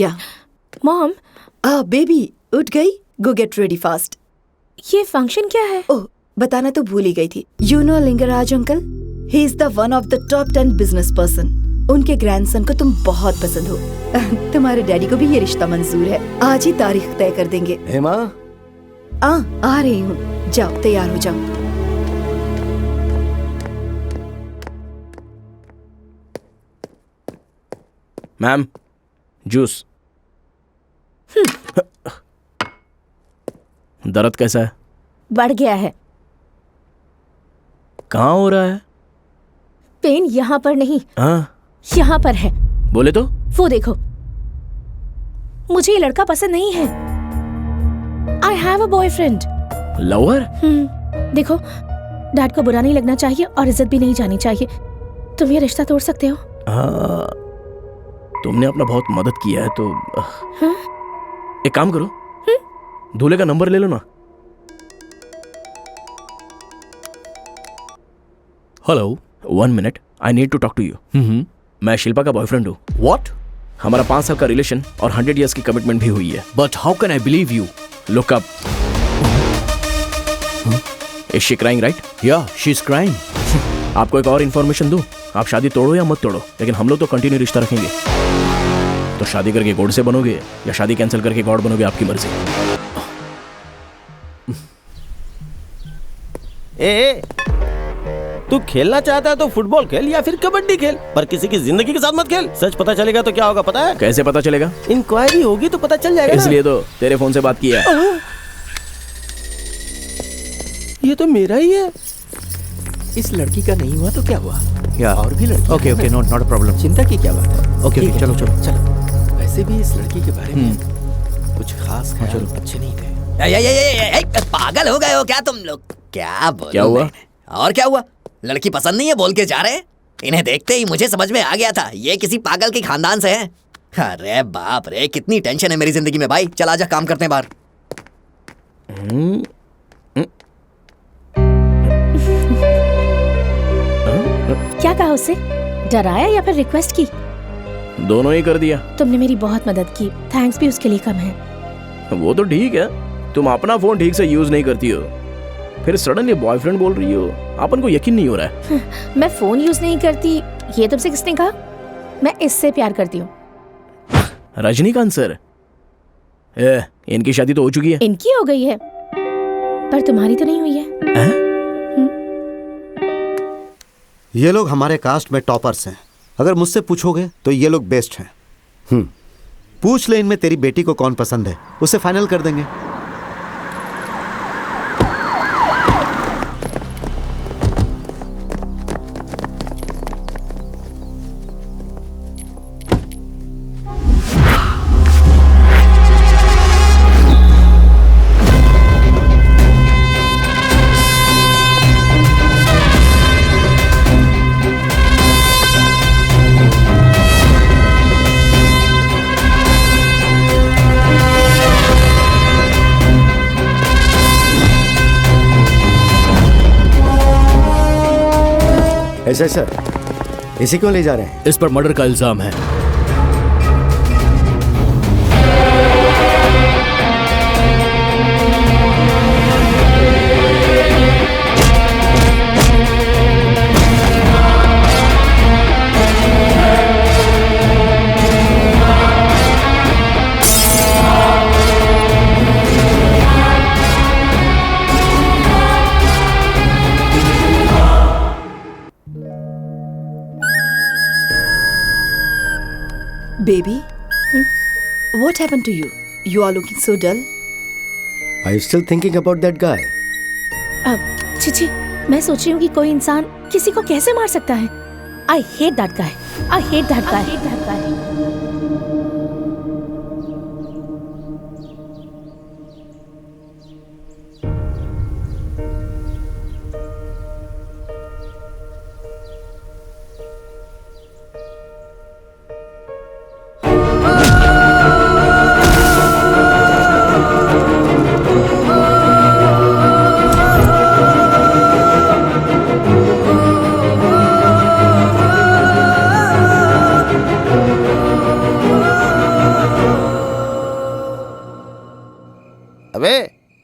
Yeah mom, baby उठ गई? Go get ready fast. ये फंक्शन क्या है? ओह, बताना तो भूल ही गई थी। You know Lingaraj uncle, he is the one of the top 10 business person. उनके ग्रैंडसन को तुम बहुत पसंद हो। तुम्हारे डैडी को भी ये रिश्ता मंजूर है। आज ही तारीख तय कर देंगे। हेमा, आ रही हूँ, जाओ तैयार हो जाओ। Ma'am, juice. दर्द कैसा है? बढ़ गया है। कहाँ हो रहा है? पेन यहाँ पर नहीं, हाँ, यहाँ पर है। बोले तो? वो देखो, मुझे ये लड़का पसंद नहीं है। I have a boyfriend. Lover? देखो, डैड को बुरा नहीं लगना चाहिए और इज्जत भी नहीं जानी चाहिए। तुम ये रिश्ता तोड़ सकते हो। हाँ, तुमने अपना बहुत मदद किया है तो हाँ? एक काम करो, दूल्हे का नंबर ले लो ना। Hello, 1 minute, I need to talk to you. मैं शिल्पा का बॉयफ्रेंड हूँ। What? हमारा 5 साल का रिलेशन और 100 years की कमिटमेंट भी हुई है। But how can I believe you? Look up. Is she crying, right? Yeah, she's crying. आपको एक और इन्फॉर्मेशन दूं, आप शादी तोड़ो या मत तोड़ो, लेकिन हम लोग तो कंटिन्यू रिश्ता रखेंगे। तो शादी करके गॉड से बनोगे या शादी कैंसिल करके गॉड बनोगे, आपकी मर्जी। ए, तू खेलना चाहता है तो फुटबॉल खेल या फिर कबड्डी खेल, पर किसी की जिंदगी के साथ मत खेल। सच पता चलेगा तो क्या होगा पता है? कैसे पता चलेगा? इंक्वायरी होगी तो पता चल जाएगा ना। इसलिए तो तेरे फोन से बात किया है। ये तो मेरा ही है। इस लड़की का नहीं हुआ तो क्या हुआ? Yeah. और भी लड़की। Okay, not a problem. चिंता की क्या बात है? Okay, चलो। चलो। वैसे भी इस लड़की के बारे में कुछ खास ख्याल अच्छे नहीं थे। पागल हो गए हो क्या तुम लोग? क्या बोलूं क्या हुआ? मैं? और क्या हुआ? लड़की पसंद नहीं है बोल के जा रहे? इन्हें देखते ही मुझे समझ में आ गया था ये किसी पागल के खानदान से हैं। अरे बाप रे, कितनी टेंशन है मेरी जिंदगी में भाई। चल आजा, काम करते हैं बाहर। क्या कहा उससे? डराया या फिर रिक्वेस्ट की? दोनों ही कर दिया। तुमने मेरी बहुत मदद की, थैंक्स भी उसके लिए कम है। वो तो ठीक है, तुम अपना फोन ठीक से यूज नहीं करती हो, फिर सडनली बॉयफ्रेंड बोल रही हो। अपन को यकीन नहीं हो रहा है। मैं फोन यूज नहीं करती, ये तुमसे किसने कहा? मैं इससे प्यार करती हूँ। रजनीकांत सर, इनकी शादी तो हो चुकी है। इनकी हो गई है, पर तुम्हारी तो नहीं हुई है। ये लोग हमारे कास्ट में टॉपर्स हैं। अगर मुझसे पूछोगे तो ये लोग बेस्ट हैं। पूछ ले इनमें तेरी बेटी को कौन पसंद है, उसे फाइनल कर देंगे। ऐसा सर, इसी क्यों ले जा रहे हैं? इस पर मर्डर का इल्जाम है। Baby, what happened to you? You are looking so dull. Are you still thinking about that guy? Chichi, मैं सोच रही हूँ कि कोई इंसान किसी को कैसे मार सकता है। I hate that guy. I hate that guy. I hate that guy. अबे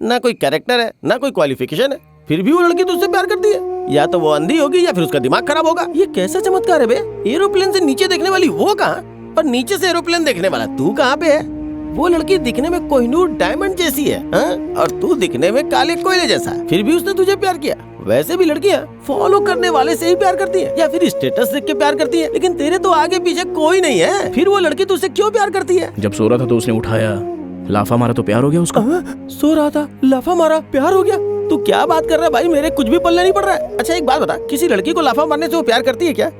ना कोई कैरेक्टर है ना कोई क्वालिफिकेशन है, फिर भी वो लड़की तुझसे प्यार करती है। या तो वो अंधी होगी या फिर उसका दिमाग खराब होगा। ये कैसा चमत्कार है बे? एरोप्लेन से नीचे देखने वाली वो कहाँ और नीचे से एरोप्लेन देखने वाला तू कहाँ पे है? वो लड़की दिखने में कोहिनूर डायमंड जैसी है, हाँ? और तू दिखने में काले कोयले जैसा, फिर भी उसने तुझे प्यार किया। वैसे भी लड़कियाँ फॉलो करने वाले से ही प्यार करती है या फिर स्टेटस देख के प्यार करती है, लेकिन तेरे तो आगे पीछे कोई नहीं है, फिर वो लड़की तुझसे क्यों प्यार करती है? जब सो रहा था तो उसने उठाया, लाफा मारा तो प्यार हो गया उसका। सो रहा था, लाफा मारा, प्यार हो गया? तू क्या बात कर रहा है भाई? मेरे कुछ भी पल्ले नहीं पड़ रहा है। अच्छा एक बात बता, किसी लड़की को लाफा मारने से वो प्यार करती है क्या?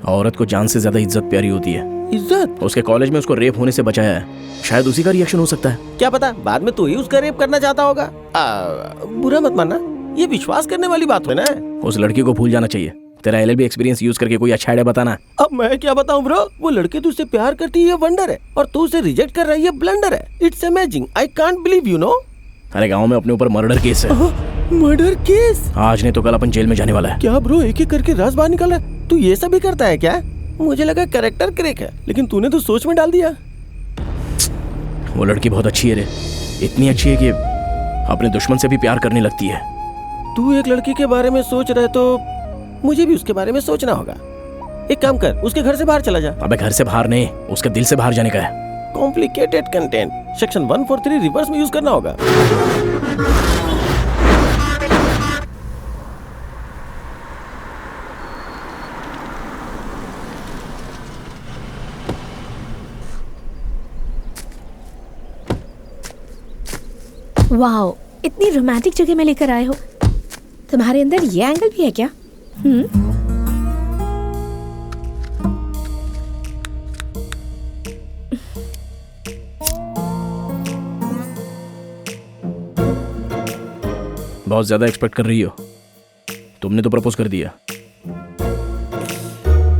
औरत को जान से ज्यादा इज्जत प्यारी होती है। इज्जत? उसके कॉलेज में उसको रेप होने से बचाया है, शायद उसी का रिएक्शन हो सकता है। क्या पता बाद में तू ही उसका रेप करना चाहता होगा। बुरा मत मानना, ये विश्वास करने वाली बात है ना। उस लड़की को भूल जाना चाहिए। तेरा LLB एक्सपीरियंस यूज करके कोई अच्छा आइडिया बताना। अब मैं क्या बताऊं ब्रो? वो लड़की तुझसे प्यार करती है, ये वंडर है, और तू उसे रिजेक्ट कर रहा है, ये ब्लंडर है। It's amazing, I can't believe, you know. अरे गांव में अपने ऊपर मर्डर केस है। Murder case? आज नहीं तो कल अपन जेल में जाने वाला है। क्या ब्रो, एक एक करके राज बाहर निकल रहा है? तू ये सब भी करता है क्या? मुझे लगा कैरेक्टर क्रैक है, लेकिन तूने तो सोच में डाल दिया। वो लड़की बहुत अच्छी है रे, इतनी अच्छी है कि अपने दुश्मन से भी प्यार करने लगती है। तू एक लड़की के बारे में सोच रहा है तो मुझे भी उसके बारे में सोचना होगा। एक काम कर, उसके घर से बाहर चला जा। अबे घर से बाहर नहीं, उसके दिल से बाहर जाने का है। कॉम्प्लिकेटेड कंटेंट, सेक्शन 143 रिवर्स में यूज करना होगा। वाओ, इतनी रोमांटिक जगह में लेकर आए हो। तुम्हारे अंदर ये एंगल भी है क्या? बहुत ज्यादा एक्सपेक्ट कर रही हो। तुमने तो प्रपोज कर दिया,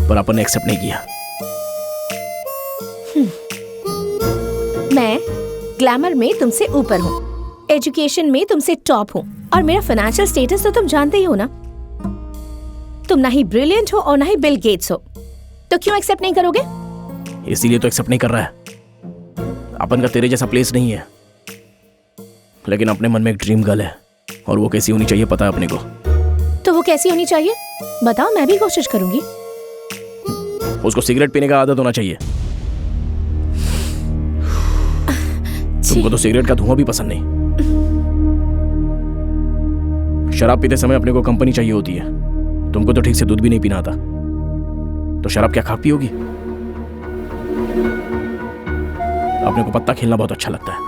पर अपन ने एक्सेप्ट नहीं किया। मैं ग्लैमर में तुमसे ऊपर हूँ, एजुकेशन में तुमसे टॉप हूँ, और मेरा फाइनेंशियल स्टेटस तो तुम जानते ही हो ना। तुम ना ही ब्रिलियंट हो और ना ही बिल गेट्स हो, तो क्यों एक्सेप्ट नहीं करोगे? इसीलिए तो एक्सेप्ट नहीं कर रहा है। अपन का तेरे जैसा प्लेस नहीं है, लेकिन अपने मन में एक ड्रीम गर्ल है, और वो कैसी होनी चाहिए पता है अपने को। तो वो कैसी होनी चाहिए बताओ, मैं भी कोशिश करूंगी। उसको सिगरेट पीने का आदत होना चाहिए। तुमको तो सिगरेट का धुआं भी पसंद नहीं। शराब पीते समय अपने को कंपनी चाहिए होती है। तुमको तो ठीक से दूध भी नहीं पीना आता, तो शराब क्या खा पियोगी? अपने को पत्ता खेलना बहुत अच्छा लगता है।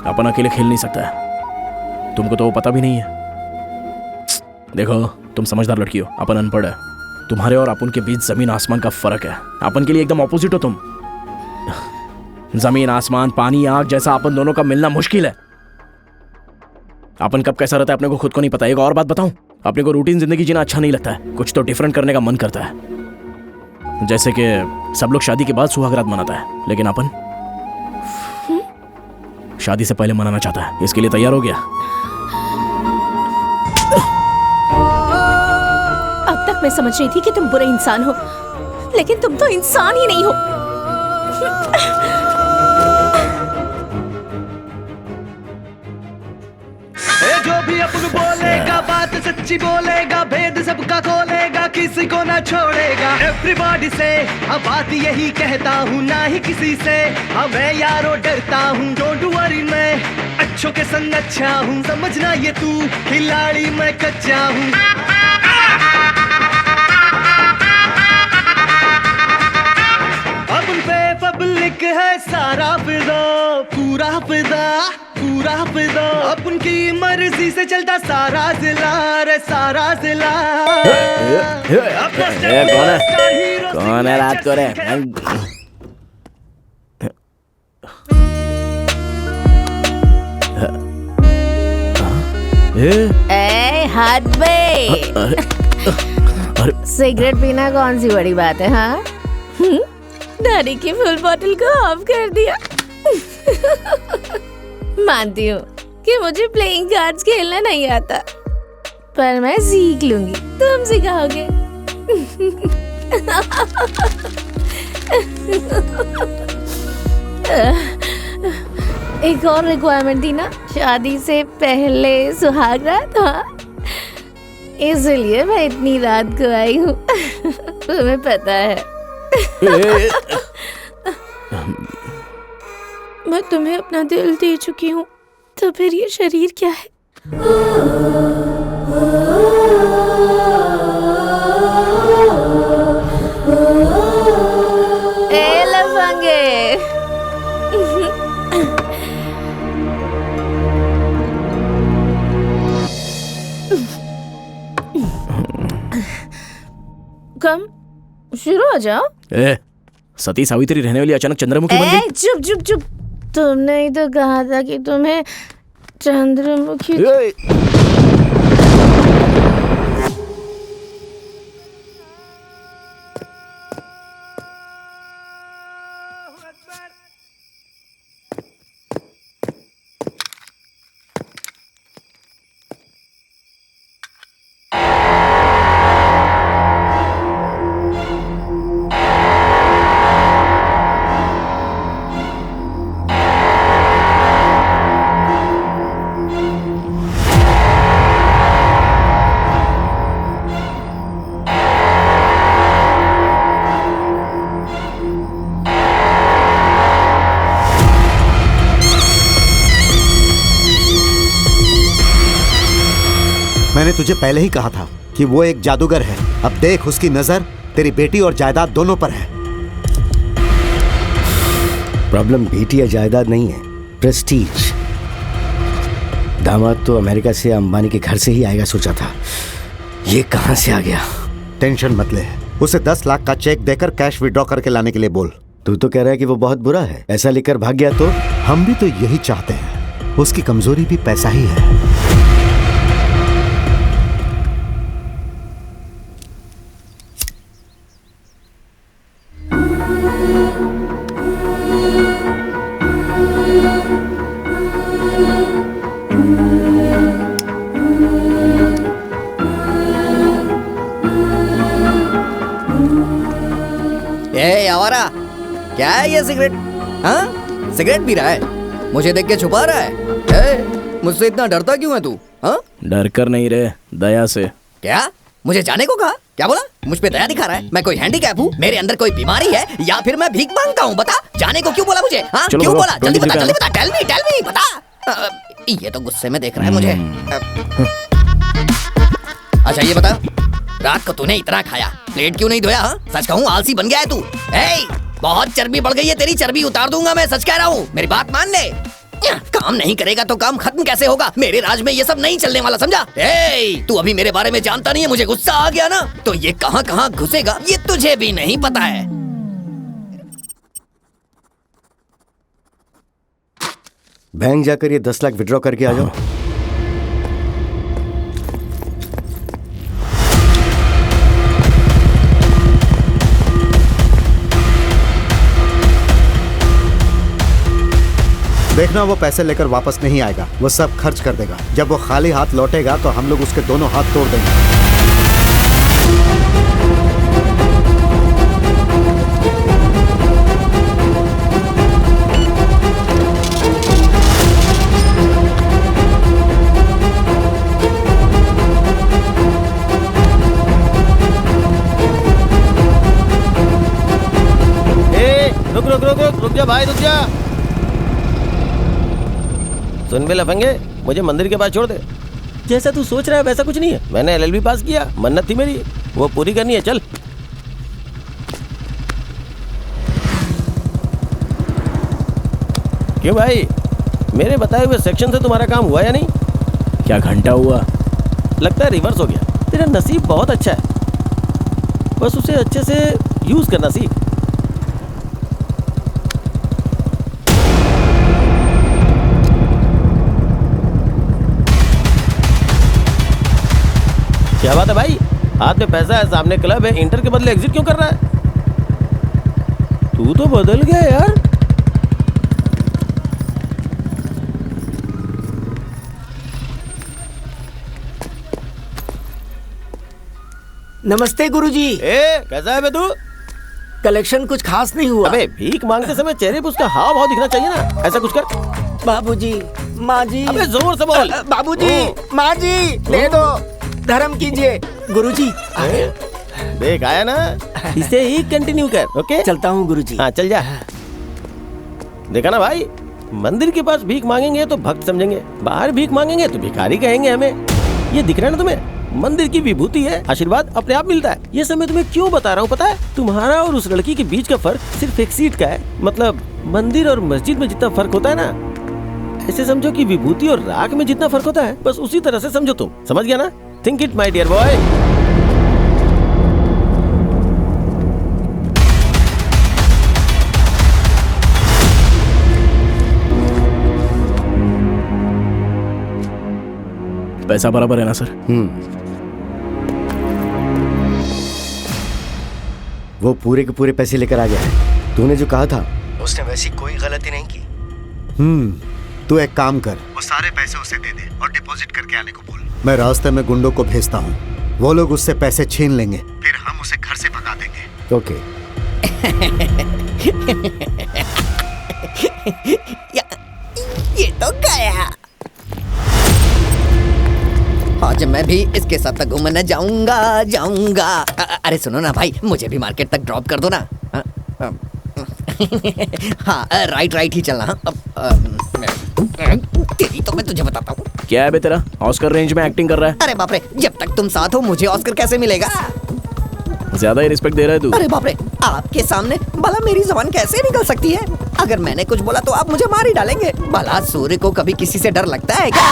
अपन अकेले खेल नहीं सकता है। तुमको तो वो पता भी नहीं है। देखो, तुम समझदार लड़की हो, अपन अनपढ़ है। तुम्हारे और अपन के बीच जमीन आसमान का फर्क है। अपन के लिए एकदम ऑपोजिट हो तुम। जमीन आसमान, पानी आग जैसा अपन दोनों का मिलना मुश्किल है। अपन कब कैसा रहता है अपने को खुद को नहीं पता। एक और बात बताऊं, अपने को रूटीन जिंदगी जीना अच्छा नहीं लगता है। कुछ तो डिफरेंट करने का मन करता है। जैसे कि सब लोग शादी के बाद सुहागरात मनाता है, लेकिन अपन शादी से पहले मनाना चाहता है। इसके लिए तैयार हो गया? अब तक मैं समझ रही थी कि तुम बुरे इंसान हो, लेकिन तुम तो इंसान ही नहीं हो। जो भी अपन बोलेगा बात सच्ची बोलेगा, भेद सबका खोलेगा, किसी को ना छोड़ेगा। एवरीबॉडी से बात यही कहता हूँ, ना ही किसी से मैं यारो डरता हूँ। डोंट वरी, मैं अच्छों के संग अच्छा हूँ, समझना ये तू खिलाड़ी मैं कच्चा हूँ। अपन पे पब्लिक है सारा फिदा, पूरा फिदा, पूरा फिदा। अपन की मर्जी से चलता सारा जिला रे, सारा जिला। कौन है रात को रे? ए हद बे, सिगरेट पीना कौन सी बड़ी बात है? हाँ, दादी की फुल बोतल को ऑफ कर दिया। मानती हूँ कि मुझे प्लेइंग कार्ड्स खेलना नहीं आता, पर मैं सीख लूंगी, तुम सिखाओगे। एक और रिक्वायरमेंट थी ना, शादी से पहले सुहाग रात। हाँ, इसलिए मैं इतनी रात को आई हूँ। तुम्हें पता है। मैं तुम्हें अपना दिल दे चुकी हूँ, तो फिर ये शरीर क्या है? ए लफंगे, कम शुरू हो जाओ। ए, सती सावित्री रहने वाली अचानक चंद्रमुखी बन गई। चुप चुप चुप, तुमने ही तो कहा था कि तुम्हें चंद्रमुखी। मैंने तुझे पहले ही कहा था कि वो एक जादूगर है। अब देख, उसकी नजर तेरी बेटी और जायदाद दोनों पर है। प्रॉब्लम बेटी या जायदाद नहीं है, प्रेस्टीज। दामाद तो अमेरिका से अंबानी के घर से ही आएगा सोचा था, ये कहां से आ गया? टेंशन मत ले, उसे 10 लाख का चेक देकर कैश विड्रॉ करके लाने के लिए बोल। तू तो कह रहा है कि वो बहुत बुरा है, ऐसा लिखकर भाग गया तो? हम भी तो यही चाहते हैं, उसकी कमजोरी भी पैसा ही है। ए आवारा, क्या है ये सिगरेट? हाँ, सिगरेट पी रहा है, मुझे देख के छुपा रहा है। मुझसे इतना डरता क्यों है तू? हाँ, डर कर नहीं रे, दया से। क्या मुझे जाने को कहा? क्या बोला? मुझ पे दया दिखा रहा है? मैं कोई हैंडीकैप हूँ? मेरे अंदर कोई बीमारी है या फिर मैं भीख मांगता हूँ? बता, जाने को क्यों बोला मुझे? हाँ, क्यों बोला? जल्दी बता, जल्दी बता, टेल मी बता। ये तो गुस्से में देख रहा है मुझे। अच्छा ये बता, रात को तूने इतना खाया, प्लेट क्यों नहीं धोया? हाँ, सच कहूँ आलसी बन गया है तू। बहुत चर्बी बढ़ गई है तेरी, चर्बी उतार दूंगा मैं, सच कह रहा हूँ, मेरी बात मान ले। काम नहीं करेगा तो काम खत्म कैसे होगा? मेरे राज में ये सब नहीं चलने वाला, समझा? तू अभी मेरे बारे में जानता नहीं है, मुझे गुस्सा आ गया ना, तो ये कहां कहां घुसेगा ये तुझे भी नहीं पता है। बैंक जाकर ये 10 लाख विड्रॉ करके आ जाओ। देखना, वो पैसे लेकर वापस नहीं आएगा, वो सब खर्च कर देगा। जब वो खाली हाथ लौटेगा तो हम लोग उसके दोनों हाथ तोड़ देंगे। रुक जा भाई, रुक जा। सुन बे लफंगे, मुझे मंदिर के पास छोड़ दे। जैसा तू सोच रहा है वैसा कुछ नहीं है। मैंने LLB पास किया, मन्नत थी मेरी, वो पूरी करनी है। चल। क्यों भाई, मेरे बताए हुए सेक्शन से तुम्हारा काम हुआ या नहीं? क्या घंटा हुआ? लगता है रिवर्स हो गया। तेरा नसीब बहुत अच्छा है, बस उसे अच्छे से यूज करना सीख। क्या बात है भाई, हाथ में पैसा है, सामने क्लब है, इंटर के बदले एग्जिट क्यों कर रहा है? तू तो बदल गया यार। नमस्ते गुरुजी। कैसा है बे तू? कलेक्शन कुछ खास नहीं हुआ। अबे भीख मांगते समय चेहरे पे उसका हाव भाव दिखना चाहिए ना, ऐसा कुछ कर। बाबूजी, माँ जी, अबे जोर से बोल। बाबूजी, माँ जी, दे दो, धर्म कीजिए। गुरुजी, देख आया ना, इसे ही कंटिन्यू कर। ओके, चलता हूँ गुरुजी। हाँ चल जा। देखा ना भाई, मंदिर के पास भीख मांगेंगे तो भक्त समझेंगे, बाहर भीख मांगेंगे तो भिखारी कहेंगे हमें। ये दिख रहा है ना तुम्हें, मंदिर की विभूति है, आशीर्वाद अपने आप मिलता है। ये सब मैं तुम्हें क्यों बता रहा हूँ पता है? तुम्हारा और उस लड़की के बीच का फर्क सिर्फ एक सीट का है। मतलब मंदिर और मस्जिद में जितना फर्क होता है ना, ऐसे समझो कि विभूति और राख में जितना फर्क होता है, बस उसी तरह से समझो तुम। समझ गया ना? Think it my dear boy. पैसा बराबर है ना सर? वो पूरे के पूरे पैसे लेकर आ गया है। तूने जो कहा था उसने वैसी कोई गलती नहीं की। तू एक काम कर, वो सारे पैसे उसे दे दे और डिपॉजिट करके आने को बोल। मैं रास्ते में गुंडों को भेजता हूँ, वो लोग उससे पैसे छीन लेंगे, फिर हम उसे घर से भगा देंगे। ओके। ये तो गया। आज मैं भी इसके साथ घूमने जाऊंगा। अरे सुनो ना भाई, मुझे भी मार्केट तक ड्रॉप कर दो ना। हाँ राइट ही चलना। तेरी तो मैं तुझे बताता हूँ। क्या है बे तेरा? ऑस्कर रेंज में एक्टिंग कर रहा है। अरे बाप रे, जब तक तुम साथ हो मुझे ऑस्कर कैसे मिलेगा? ज्यादा ही रिस्पेक्ट दे रहा है तू। अरे बाप रे, आपके सामने भला मेरी जबान कैसे निकल सकती है? अगर मैंने कुछ बोला तो आप मुझे मार ही डालेंगे। भला सूर्य को कभी किसी से डर लगता है क्या?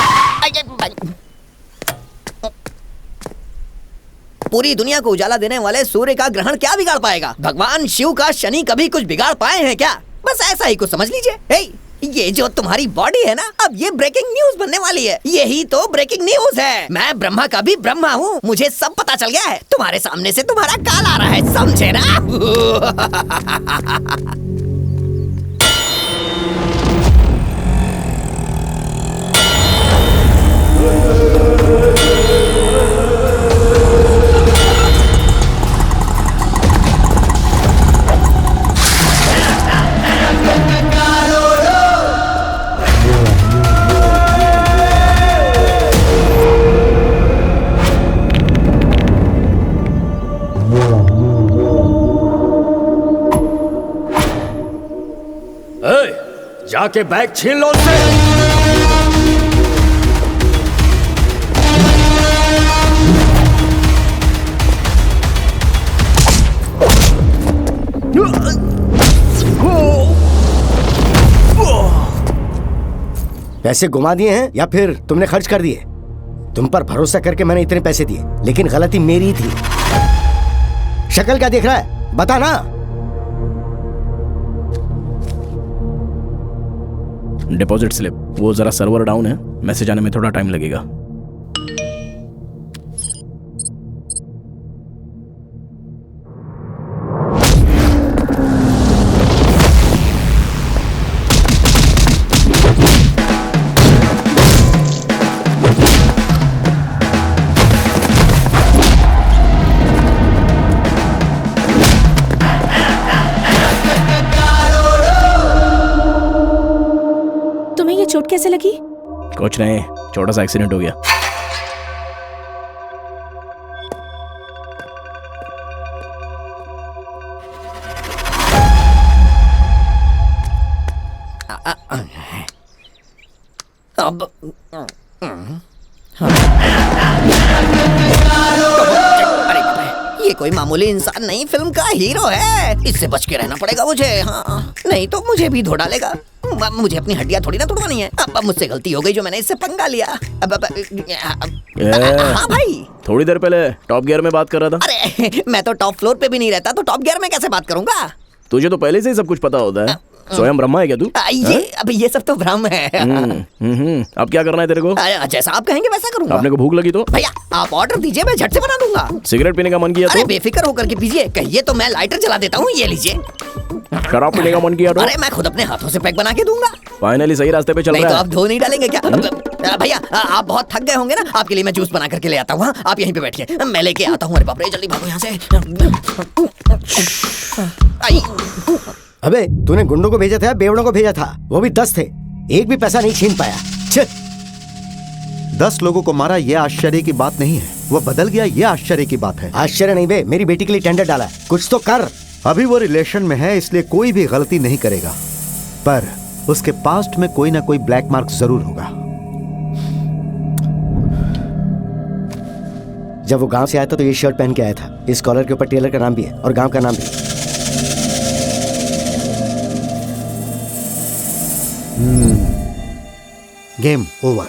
पूरी दुनिया को उजाला देने वाले सूर्य का ग्रहण क्या बिगाड़ पाएगा? भगवान शिव का शनि कभी कुछ बिगाड़ पाए हैं क्या? बस ऐसा ही कुछ समझ लीजिए। ये जो तुम्हारी बॉडी है ना, अब ये ब्रेकिंग न्यूज बनने वाली है। यही तो ब्रेकिंग न्यूज है। मैं ब्रह्मा का भी ब्रह्मा हूँ, मुझे सब पता चल गया है। तुम्हारे सामने से तुम्हारा काल आ रहा है, समझे ना? जाके बैग छीन लो उससे। पैसे घुमा दिए हैं या फिर तुमने खर्च कर दिए? तुम पर भरोसा करके मैंने इतने पैसे दिए, लेकिन गलती मेरी थी। शक्ल क्या देख रहा है, बता ना। डिपॉजिट स्लिप, वो जरा सर्वर डाउन है, मैसेज आने में थोड़ा टाइम लगेगा। चोट कैसे लगी? कुछ नहीं, छोटा सा एक्सीडेंट हो गया। अब ये कोई मामूली इंसान नहीं, फिल्म का हीरो है। इससे बच के रहना पड़ेगा मुझे। हाँ, नहीं तो मुझे भी धो डालेगा। मुझे अपनी हड्डियां थोड़ी ना तोड़वानी है। अब मुझसे गलती हो गई जो मैंने इससे पंगा लिया। हाँ भाई, थोड़ी देर पहले टॉप गियर में बात कर रहा था। अरे मैं तो टॉप फ्लोर पे भी नहीं रहता, तो टॉप गियर में कैसे बात करूंगा? तुझे तो पहले से ही सब कुछ पता होता है। स्वयं ब्रह्मा है क्या तू? ये सब तो भ्रम है। अब क्या करना है तेरे को? जैसा आप कहेंगे वैसा करूंगा। आपने को भूख लगी तो भैया आप ऑर्डर दीजिए, मैं झट से बना दूंगा। सिगरेट पीने का मन किया तो? अरे बेफिक्र होकर के पीजिए, कहिए तो मैं लाइटर जला देता हूँ। ये लीजिए। शराब पीने का मन किया तो? अरे मैं खुद अपने हाथों से पैक बना के दूंगा। फाइनली सही रास्ते पे चल रहा है। तो आप धो नहीं डालेंगे क्या? भैया आप बहुत थक गए होंगे ना, आपके लिए मैं जूस बना करके ले आता हूँ। आप यहीं पे बैठिए, मैं लेके आता हूँ। अरे बाप रे, जल्दी भागो यहाँ से। अबे तूने गुंडों को भेजा था या बेवड़ों को भेजा था? वो भी 10 थे। एक भी पैसा नहीं छीन पाया। छे! 10 लोगों को मारा यह आश्चर्य की बात नहीं है, वो बदल गया यह आश्चर्य की बात है। आश्चर्य नहीं बे, मेरी बेटी के लिए टेंडर डाला है, कुछ तो कर। अभी वो रिलेशन में है इसलिए कोई भी गलती नहीं करेगा, पर उसके पास्ट में कोई ना कोई ब्लैक मार्क जरूर होगा। जब वो गांव से आया था तो ये शर्ट पहन के आया था। इस कॉलर के ऊपर टेलर का नाम भी है और गांव का नाम भी। Game over.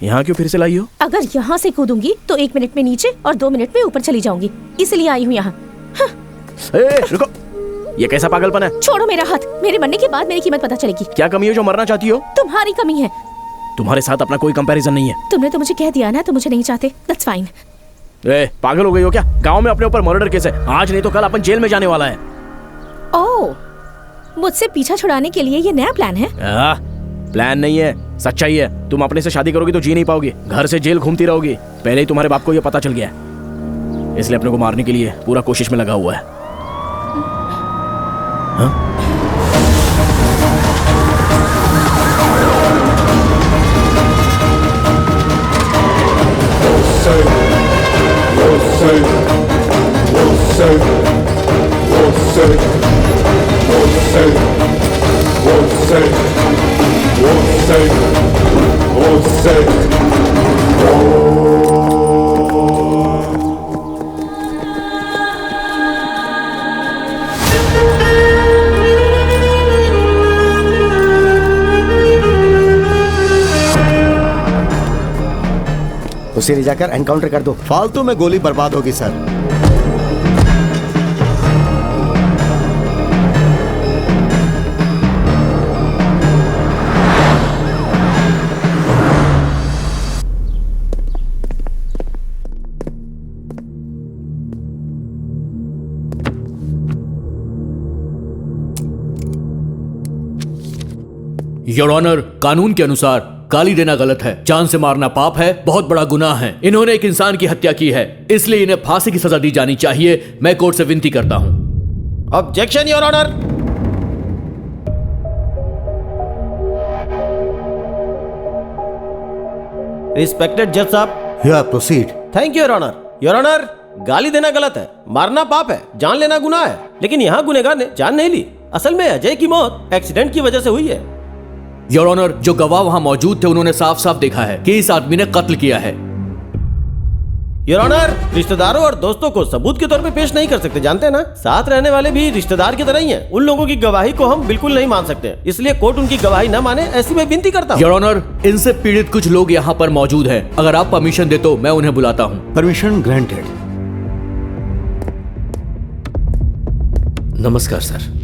यहाँ क्यों फिर से लाई हो? अगर यहाँ से कूदूंगी तो 1 मिनट में नीचे और 2 मिनट में ऊपर चली जाऊंगी, इसलिए आई हूँ यहाँ। रुको, ये कैसा पागलपन है? छोड़ो मेरा हाथ, मेरे मरने के बाद मेरी कीमत पता चलेगी। क्या कमी है जो मरना चाहती हो? तुम्हारी कमी है। तुम्हारे साथ अपना कोई कंपैरिजन नहीं है। तुमने तो मुझे कह दिया ना, तो मुझे नहीं चाहते, दैट्स फाइन। पागल हो गई हो क्या? गांव में अपने ऊपर मर्डर केस है, आज नहीं तो कल अपन जेल में जाने वाला है। ओह, मुझसे पीछा छुड़ाने के लिए ये नया प्लान है? प्लान नहीं है, सच्चाई है। तुम अपने से शादी करोगी तो जी नहीं पाओगी, घर से जेल घूमती रहोगी। पहले ही तुम्हारे बाप को ये पता चल गया है, इसलिए अपने को मारने के लिए पूरा कोशिश में लगा हुआ है। हाँ? उसे ले जाकर एनकाउंटर कर दो। फालतू में गोली बर्बाद होगी सर। योर ऑनर, कानून के अनुसार गाली देना गलत है, जान से मारना पाप है, बहुत बड़ा गुनाह है। इन्होंने एक इंसान की हत्या की है, इसलिए इन्हें फांसी की सजा दी जानी चाहिए। मैं कोर्ट से विनती करता हूं। Objection your honour. रिस्पेक्टेड जज साहब। Yeah proceed. Thank you your honour. Your honour, गाली देना गलत है, मारना पाप है, जान लेना गुनाह है, लेकिन यहाँ गुनहगार ने जान नहीं ली। असल में अजय की मौत एक्सीडेंट की वजह से हुई है। योर ऑनर, जो गवाह वहां मौजूद थे उन्होंने साफ साफ देखा है कि इस आदमी ने कत्ल किया है। योर ऑनर, रिश्तेदारों और दोस्तों को सबूत के तौर पे पेश नहीं कर सकते, जानते हैं ना। साथ रहने वाले भी रिश्तेदार की तरह ही हैं। उन लोगों की गवाही को हम बिल्कुल नहीं मान सकते, इसलिए कोर्ट उनकी गवाही न माने ऐसी मैं विनती करता हूँ। योर ऑनर, इनसे पीड़ित कुछ लोग यहाँ पर मौजूद हैं। अगर आप परमिशन दे तो मैं उन्हें बुलाता हूँ। Permission granted. नमस्कार सर।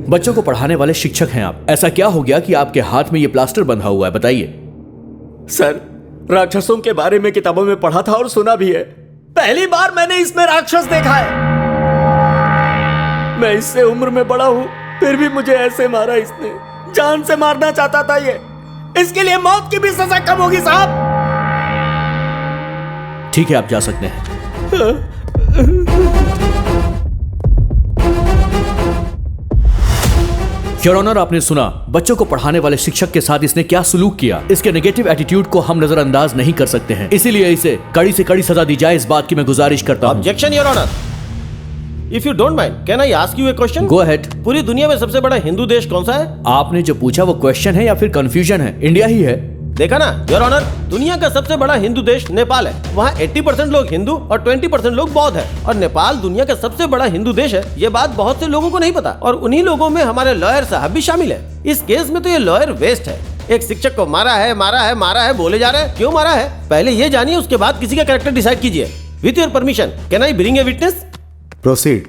बच्चों को पढ़ाने वाले शिक्षक हैं आप। ऐसा क्या हो गया कि आपके हाथ में ये प्लास्टर बंधा हुआ है, बताइए। सर, राक्षसों के बारे में किताबों में पढ़ा था और सुना भी है। पहली बार मैंने इसमें राक्षस देखा है। मैं इससे उम्र में बड़ा हूं, फिर भी मुझे ऐसे मारा इसने। जान से मारना चाहता था ये। इसके लिए मौत की भी सजा कम होगी साहब। ठीक है, आप जा सकते हैं। योर ऑनर, आपने सुना बच्चों को पढ़ाने वाले शिक्षक के साथ इसने क्या सलूक किया। इसके नेगेटिव एटीट्यूड को हम नजरअंदाज नहीं कर सकते हैं, इसीलिए इसे कड़ी से कड़ी सजा दी जाए, इस बात की मैं गुजारिश करता हूं। Objection your honour. If you don't mind, can I ask you a question? Go ahead. पूरी दुनिया में सबसे बड़ा हिंदू देश कौन सा है? आपने जो पूछा वो क्वेश्चन है या फिर कंफ्यूजन है? इंडिया ही है। देखा ना योर ऑनर, दुनिया का सबसे बड़ा हिंदू देश नेपाल है। वहाँ 80% लोग हिंदू और 20% लोग बौद्ध है। और नेपाल दुनिया का सबसे बड़ा हिंदू देश है। ये बात बहुत से लोगों को नहीं पता और उन्हीं लोगों में हमारे लॉयर साहब भी शामिल है। इस केस में तो ये लॉयर वेस्ट है। एक शिक्षक को मारा है बोले जा रहे हैं। क्यों मारा है पहले ये जानिए, उसके बाद किसी का कैरेक्टर डिसाइड कीजिए। With your permission can I bring a witness? Proceed.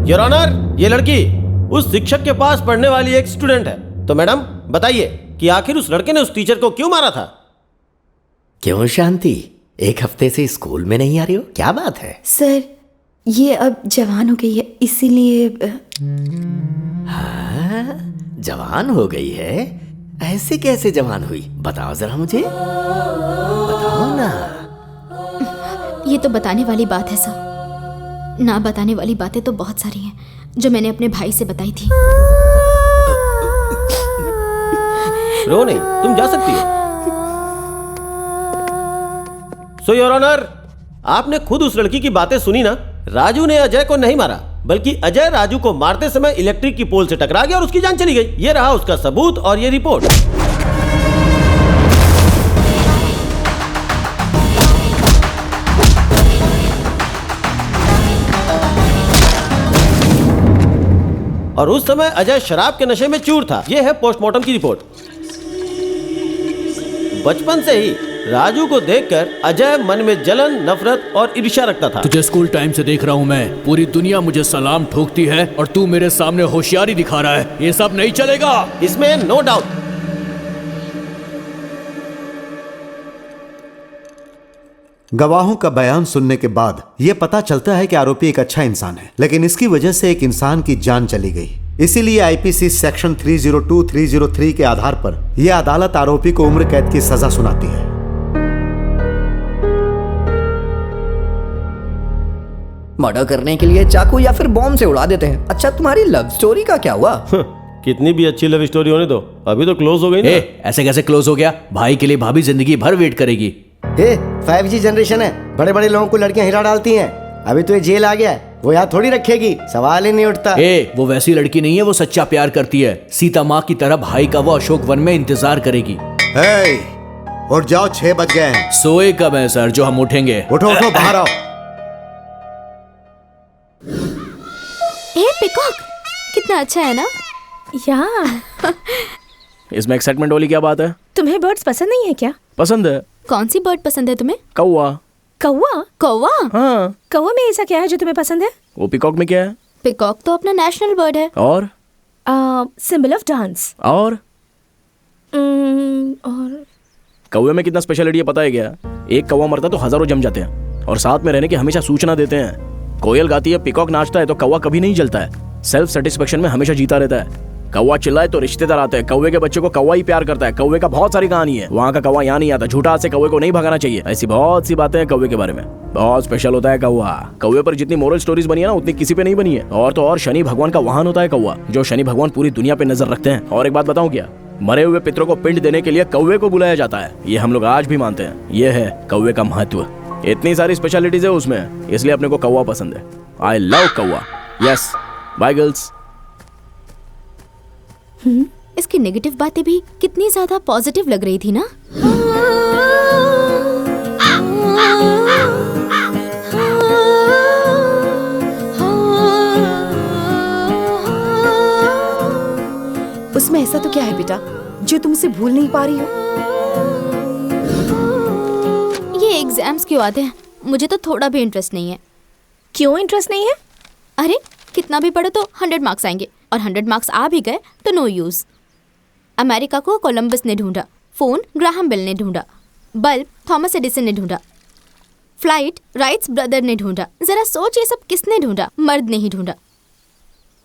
Your honour, ये लड़की उस शिक्षक के पास पढ़ने वाली एक स्टूडेंट है। तो मैडम बताइए कि आखिर उस लड़के ने उस टीचर को क्यों मारा था? क्यों शांति, एक हफ्ते से स्कूल में नहीं आ रही हो, क्या बात है? सर ये अब जवान हो गई है इसीलिए। हाँ, जवान हो गई है? ऐसे कैसे जवान हुई, बताओ जरा मुझे, बताओ ना। ये तो बताने वाली बात है सर। ना बताने वाली बातें तो बहुत सारी हैं जो मैंने अपने भाई से बताई थी। रो नहीं, तुम जा सकती हो। सो योर ऑनर, आपने खुद उस लड़की की बातें सुनी ना। राजू ने अजय को नहीं मारा, बल्कि अजय राजू को मारते समय इलेक्ट्रिक की पोल से टकरा गया और उसकी जान चली गई। ये रहा उसका सबूत और ये रिपोर्ट। और उस समय अजय शराब के नशे में चूर था। यह है पोस्टमार्टम की रिपोर्ट। बचपन से ही राजू को देखकर अजय मन में जलन, नफरत और ईर्ष्या रखता था। तुझे स्कूल टाइम से देख रहा हूँ मैं। पूरी दुनिया मुझे सलाम ठोकती है और तू मेरे सामने होशियारी दिखा रहा है। ये सब नहीं चलेगा। इसमें नो डाउट। गवाहों का बयान सुनने के बाद यह पता चलता है कि आरोपी एक अच्छा इंसान है, लेकिन इसकी वजह से एक इंसान की जान चली गई। इसीलिए आईपीसी सेक्शन 302, 303 के आधार पर यह अदालत आरोपी को उम्र कैद की सजा सुनाती है। मर्डर करने के लिए चाकू या फिर बॉम्ब से उड़ा देते हैं। अच्छा, तुम्हारी लव स्टोरी का क्या हुआ? कितनी भी अच्छी लव स्टोरी होने दो, अभी तो क्लोज हो गई ना। ऐसे कैसे क्लोज हो गया? भाई के लिए भाभी जिंदगी भर वेट करेगी। 5G जनरेशन है, बड़े बड़े लोगों को लड़कियां हिला डालती हैं। अभी तो ये जेल आ गया है, वो यहाँ थोड़ी रखेगी, सवाल ही नहीं उठता। वो वैसी लड़की नहीं है, वो सच्चा प्यार करती है। सीता माँ की तरह भाई का वो अशोक वन में इंतजार करेगी। उठ जाओ, 6 बज गए हैं। सोए कब है सर जो हम उठेंगे? उठो उठो, बाहर आओ। पिकॉक कितना अच्छा है ना? या इसमें एक्साइटमेंट वाली क्या बात है? तुम्हें बर्ड्स पसंद नहीं है क्या? पसंद है। कौन सी बर्ड पसंद है तुम्हें? कौवा। कौवा? कौवा? हाँ। कौवा में ऐसा क्या है जो तुम्हें पसंद है? वो पिकॉक में क्या है? पिकॉक तो अपना नेशनल बर्ड है। और सिंबल ऑफ डांस। और और कौवे में कितना स्पेशलिटी है पता है क्या? एक कौवा मरता तो हजारों जम जाते हैं और साथ में रहने की हमेशा सूचना देते हैं। कोयल गाती है, पिकॉक नाचता है, तो कौवा कभी नहीं जलता है। सेल्फ सेटिस्फेक्शन में हमेशा जीता रहता है। कौवा चिल्लाए तो रिश्तेदार आते हैं। कौवे के बच्चे को कौवा ही प्यार करता है। कौवे का बहुत सारी कहानी है। वहाँ का कौवा यहाँ नहीं आता। झूठा से कौवे को नहीं भगाना चाहिए। ऐसी बहुत सी बातें हैं कौवे के बारे में। बहुत स्पेशल होता है कौवा। कौवे पर जितनी मोरल स्टोरीज बनी है ना, उतनी किसी पे नहीं बनी है। और तो और शनि भगवान का वाहन होता है कौवा, जो शनि भगवान पूरी दुनिया पे नजर रखते हैं। और एक बात बताऊं क्या? मरे हुए पितरों को पिंड देने के लिए कौवे को बुलाया जाता है। ये हम लोग आज भी मानते हैं। ये है कौवे का महत्व। इतनी सारी स्पेशलिटीज है उसमें, इसलिए अपने को कौवा पसंद है। आई लव कौवा। Yes, bye girls. इसकी नेगेटिव बातें भी कितनी ज्यादा पॉजिटिव लग रही थी ना। उसमें ऐसा तो क्या है बेटा जो तुमसे भूल नहीं पा रही हो? ये एग्जाम्स क्यों आते हैं? मुझे तो थोड़ा भी इंटरेस्ट नहीं है। क्यों इंटरेस्ट नहीं है? अरे कितना भी पढ़ो तो 100 मार्क्स आएंगे, और 100 मार्क्स आ भी गए तो नो यूज। अमेरिका को कोलंबस ने ढूंढा, फोन ग्राहम बेल ने ढूंढा, बल्ब थॉमस एडिसन ने ढूंढा, फ्लाइट राइट्स ब्रदर ने ढूंढा। जरा सोच, ये सब किसने ढूंढा? मर्द ने ही ढूंढा।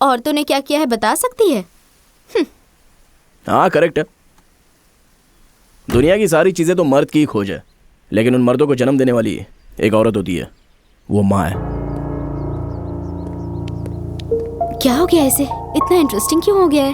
औरतों ने क्या किया है बता सकती है? हाँ करेक्ट है। दुनिया की सारी चीजें तो मर्द की ही खोज है, लेकिन उन मर्दों को जन्म देने वाली एक औरत होती है, वो माँ है। क्या हो गया ऐसे? इतना इंटरेस्टिंग क्यों हो गया है?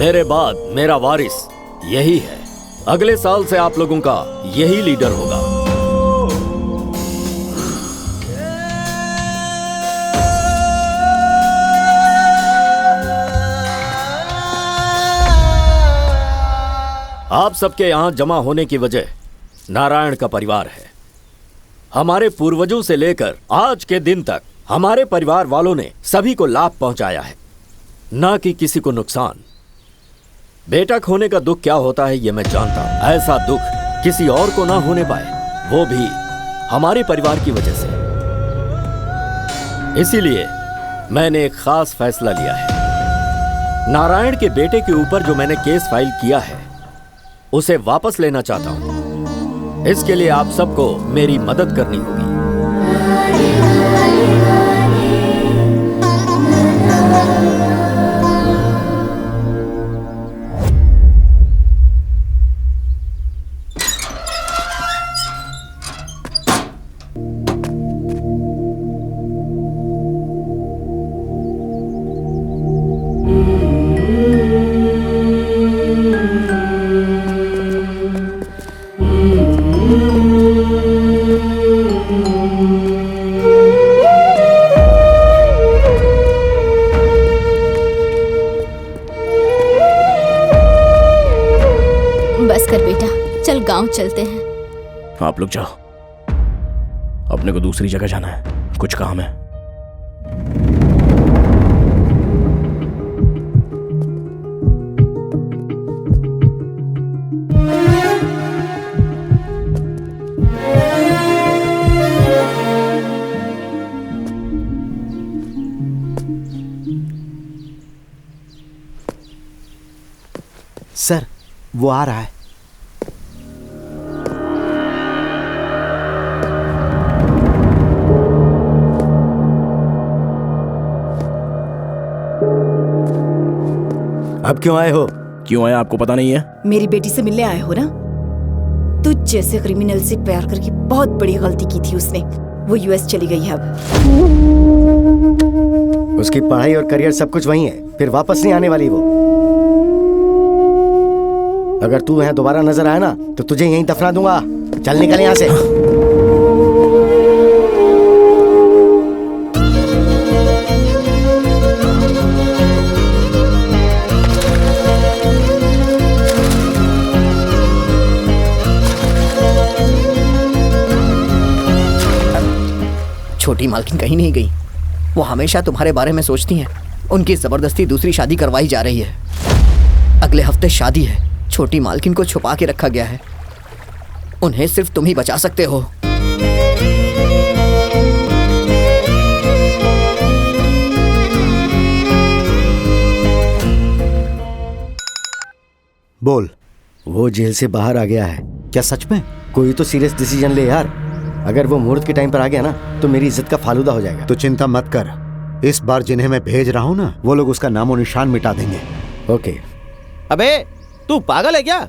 मेरे बाद मेरा वारिस यही है। अगले साल से आप लोगों का यही लीडर होगा। आप सबके यहां जमा होने की वजह नारायण का परिवार है। हमारे पूर्वजों से लेकर आज के दिन तक हमारे परिवार वालों ने सभी को लाभ पहुंचाया है, ना कि किसी को नुकसान। बेटा खोने का दुख क्या होता है ये मैं जानता हूं। ऐसा दुख किसी और को ना होने पाए, वो भी हमारे परिवार की वजह से। इसीलिए मैंने एक खास फैसला लिया है। नारायण के बेटे के ऊपर जो मैंने केस फाइल किया है उसे वापस लेना चाहता हूं। इसके लिए आप सबको मेरी मदद करनी होगी। बस कर बेटा, चल गांव चलते हैं। आप लोग जाओ, अपने को दूसरी जगह जाना है, कुछ काम है। सर, वो आ रहा है। अब क्यों आए हो? क्यों आया आपको पता नहीं है? मेरी बेटी से मिलने आए हो ना? तुझ जैसे क्रिमिनल से प्यार करके बहुत बड़ी गलती की थी उसने। वो यूएस चली गई है अब। उसकी पढ़ाई और करियर सब कुछ वही है, फिर वापस नहीं आने वाली वो। अगर तू यहाँ दोबारा नजर आया ना तो तुझे यहीं दफना दूंगा। चल निकल यहाँ से। छोटी मालकिन कहीं नहीं गई। वो हमेशा तुम्हारे बारे में सोचती हैं। उनकी जबरदस्ती दूसरी शादी करवाई जा रही है। अगले हफ्ते शादी है। छोटी मालकिन को छुपा के रखा गया है। उन्हें सिर्फ तुम ही बचा सकते हो। बोल। वो जेल से बाहर आ गया है। क्या सच में? कोई तो सीरियस डिसीजन ले यार। अगर वो मुहूर्त के टाइम पर आ गया ना तो मेरी इज्जत का फालूदा हो जाएगा। तो चिंता मत कर, इस बार जिन्हें मैं भेज रहा हूँ ना, वो लोग उसका नामो निशान मिटा देंगे। ओके। अबे तू पागल है क्या?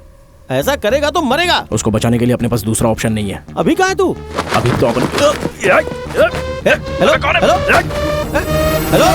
ऐसा करेगा तो मरेगा। उसको बचाने के लिए अपने पास दूसरा ऑप्शन नहीं है। अभी कहाँ है तू? अभी तो अपन हेलो हेलो हेलो।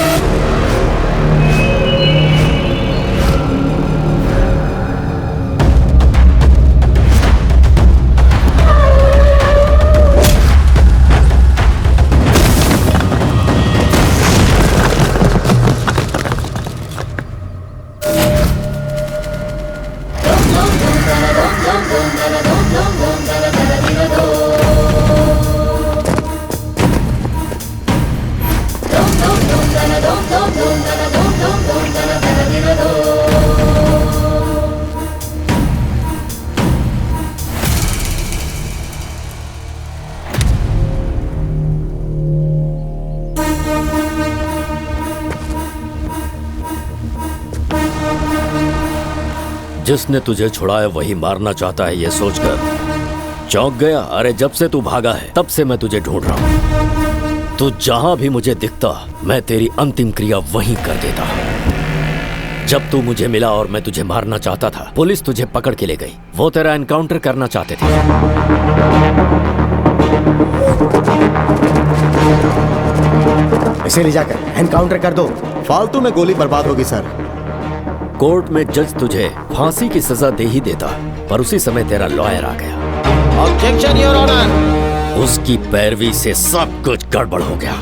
जिसने तुझे छुड़ाया वही मारना चाहता है, ये सोचकर चौंक गया। अरे जब से तू भागा है तब से मैं तुझे ढूंढ रहा हूँ। तू जहां भी मुझे दिखता मैं तेरी अंतिम क्रिया वहीं कर देता। जब तू मुझे मिला और मैं तुझे मारना चाहता था, पुलिस तुझे पकड़ के ले गई। वो तेरा एनकाउंटर करना चाहते थे। इसे ले जाकर एनकाउंटर कर दो। फालतू में गोली बर्बाद होगी सर। कोर्ट में जज तुझे फांसी की सजा दे ही देता, पर उसी समय तेरा लॉयर आ गया। Objection your honour. उसकी पैरवी से सब कुछ गड़बड़ हो गया।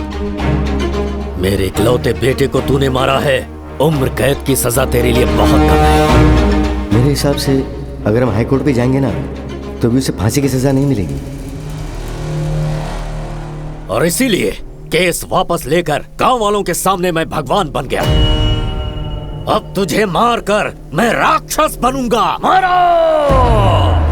मेरे इकलौते बेटे को तूने मारा है, उम्र कैद की सजा तेरे लिए बहुत कम है। मेरे हिसाब से अगर हम हाई कोर्ट पे जाएंगे ना तो भी उसे फांसी की सजा नहीं मिलेगी। और इसीलिए केस वापस लेकर गांव वालों के सामने मैं भगवान बन गया। अब तुझे मारकर मैं राक्षस बनूंगा। मारो!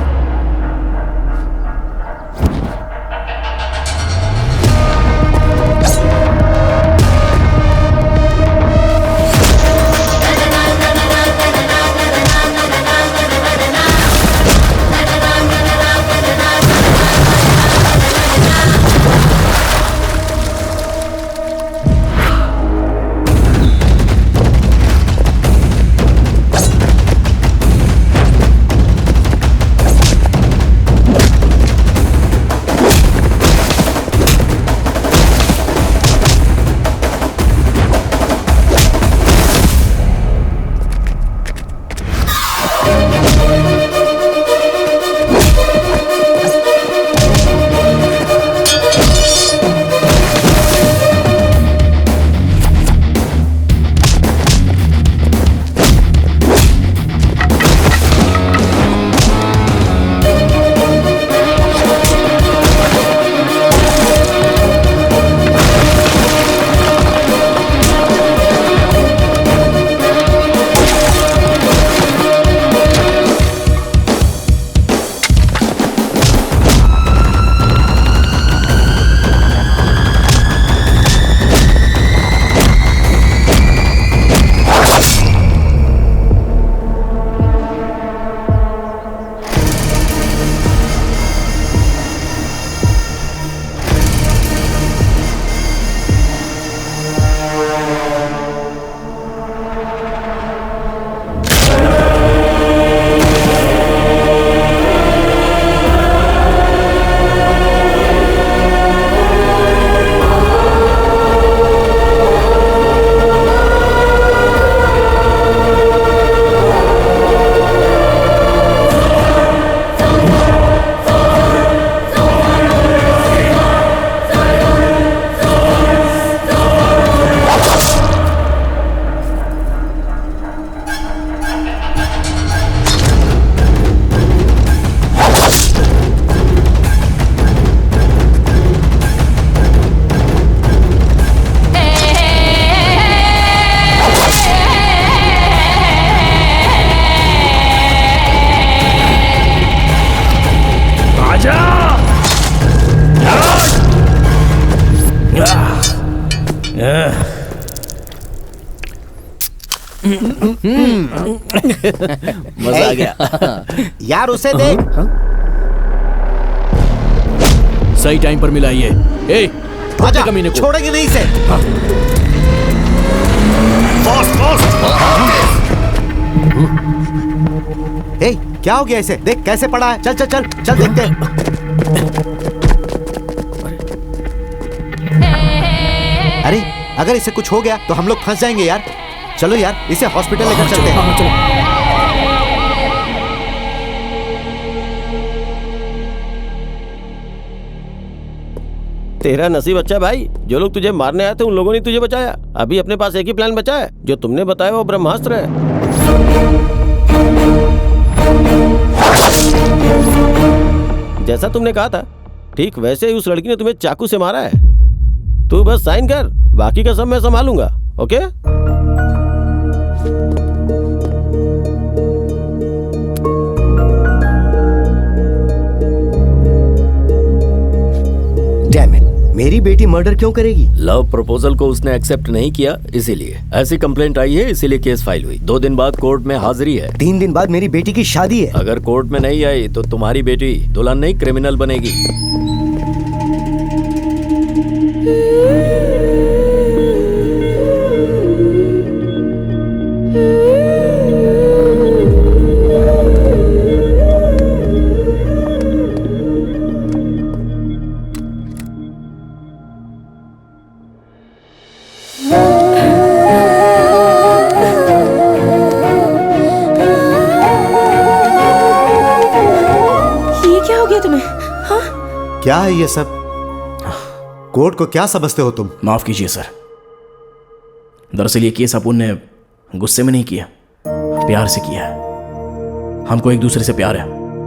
मजा आ गया। यार उसे देख। सही टाइम पर मिला ये। ए, आजा, कमीने को छोड़ेंगे नहीं इसे। ए, क्या हो गया इसे? देख कैसे पड़ा है। चल चल चल चल देखते हैं। अरे अगर इसे कुछ हो गया तो हम लोग फंस जाएंगे यार। चलो यार इसे हॉस्पिटल लेकर चलते हैं। तेरा नसीब अच्छा भाई, जो लोग तुझे मारने आए थे उन लोगों ने तुझे बचाया। अभी अपने पास एक ही प्लान बचा है, जो तुमने बताया वो ब्रह्मास्त्र है। जैसा तुमने कहा था ठीक वैसे ही उस लड़की ने तुम्हें चाकू से मारा है। तू बस साइन कर, बाकी का सब मैं संभालूंगा। ओके? डैम इट, मेरी बेटी मर्डर क्यों करेगी? लव प्रपोजल को उसने एक्सेप्ट नहीं किया, इसीलिए ऐसी कंप्लेंट आई है, इसीलिए केस फाइल हुई। 2 दिन बाद कोर्ट में हाजिरी है। 3 दिन बाद मेरी बेटी की शादी है। अगर कोर्ट में नहीं आई तो तुम्हारी बेटी दुल्हन नहीं क्रिमिनल बनेगी। क्या है ये सब? कोर्ट को क्या समझते हो तुम? माफ कीजिए सर, दरअसल ये केस अपुन ने गुस्से में नहीं किया, प्यार से किया है। हमको एक दूसरे से प्यार है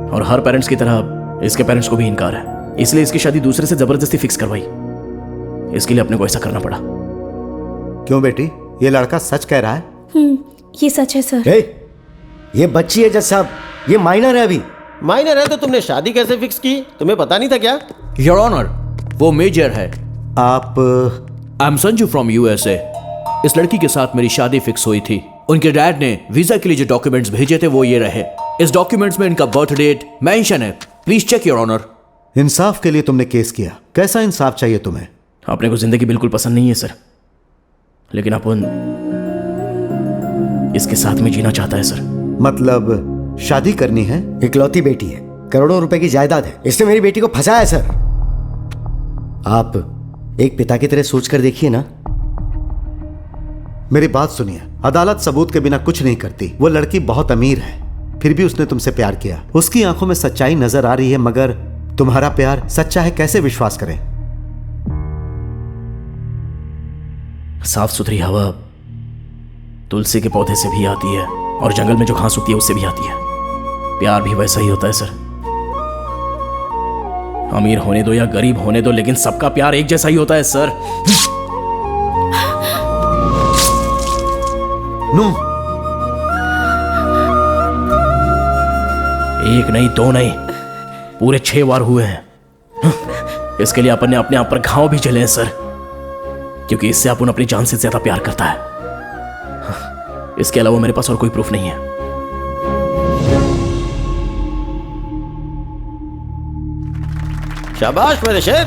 और हर पेरेंट्स की तरह इसके पेरेंट्स को भी इनकार है, इसलिए इसकी शादी दूसरे से जबरदस्ती फिक्स करवाई। इसके लिए अपने को ऐसा करना पड़ा। क्यों बेटी, ये लड़का सच कह रहा है? ये सच है सर। ये बच्ची है जज साहब, ये माइनर है अभी। माइनर है तो तुमने शादी कैसे फिक्स की? तुम्हें पता नहीं था क्या? योर ऑनर, वो मेजर है। आप? I am Sanju from USA. इस लड़की के साथ मेरी शादी फिक्स हुई थी। उनके डैड ने वीजा के लिए जो डॉक्यूमेंट्स भेजे थे वो ये रहे। इस डॉक्यूमेंट्स में इनका बर्थ डेट मेंशन है। Please check your honour. इंसाफ के लिए तुमने केस किया, कैसा इंसाफ चाहिए तुम्हें? अपने को जिंदगी बिल्कुल पसंद नहीं है सर, लेकिन अपन इसके साथ में जीना चाहता है सर। मतलब शादी करनी है? इकलौती बेटी है, करोड़ों रुपए की जायदाद है, इसने मेरी बेटी को फंसाया है सर। आप एक पिता की तरह सोच कर देखिए ना। मेरी बात सुनिए, अदालत सबूत के बिना कुछ नहीं करती। वो लड़की बहुत अमीर है, फिर भी उसने तुमसे प्यार किया। उसकी आंखों में सच्चाई नजर आ रही है, मगर तुम्हारा प्यार सच्चा है, कैसे विश्वास करें? साफ सुथरी हवा तुलसी के पौधे से भी आती है और जंगल में जो घास उगती है उससे भी आती है। प्यार भी वैसा ही होता है सर। अमीर होने दो या गरीब होने दो, लेकिन सबका प्यार एक जैसा ही होता है सर। नो, एक नहीं, दो नहीं, पूरे 6 बार हुए हैं। इसके लिए अपन ने अपने आप पर घाव भी झेले हैं सर, क्योंकि इससे अपन अपनी जान से ज्यादा प्यार करता है। इसके अलावा मेरे पास और कोई प्रूफ नहीं है। शाबाश मेरे शेर,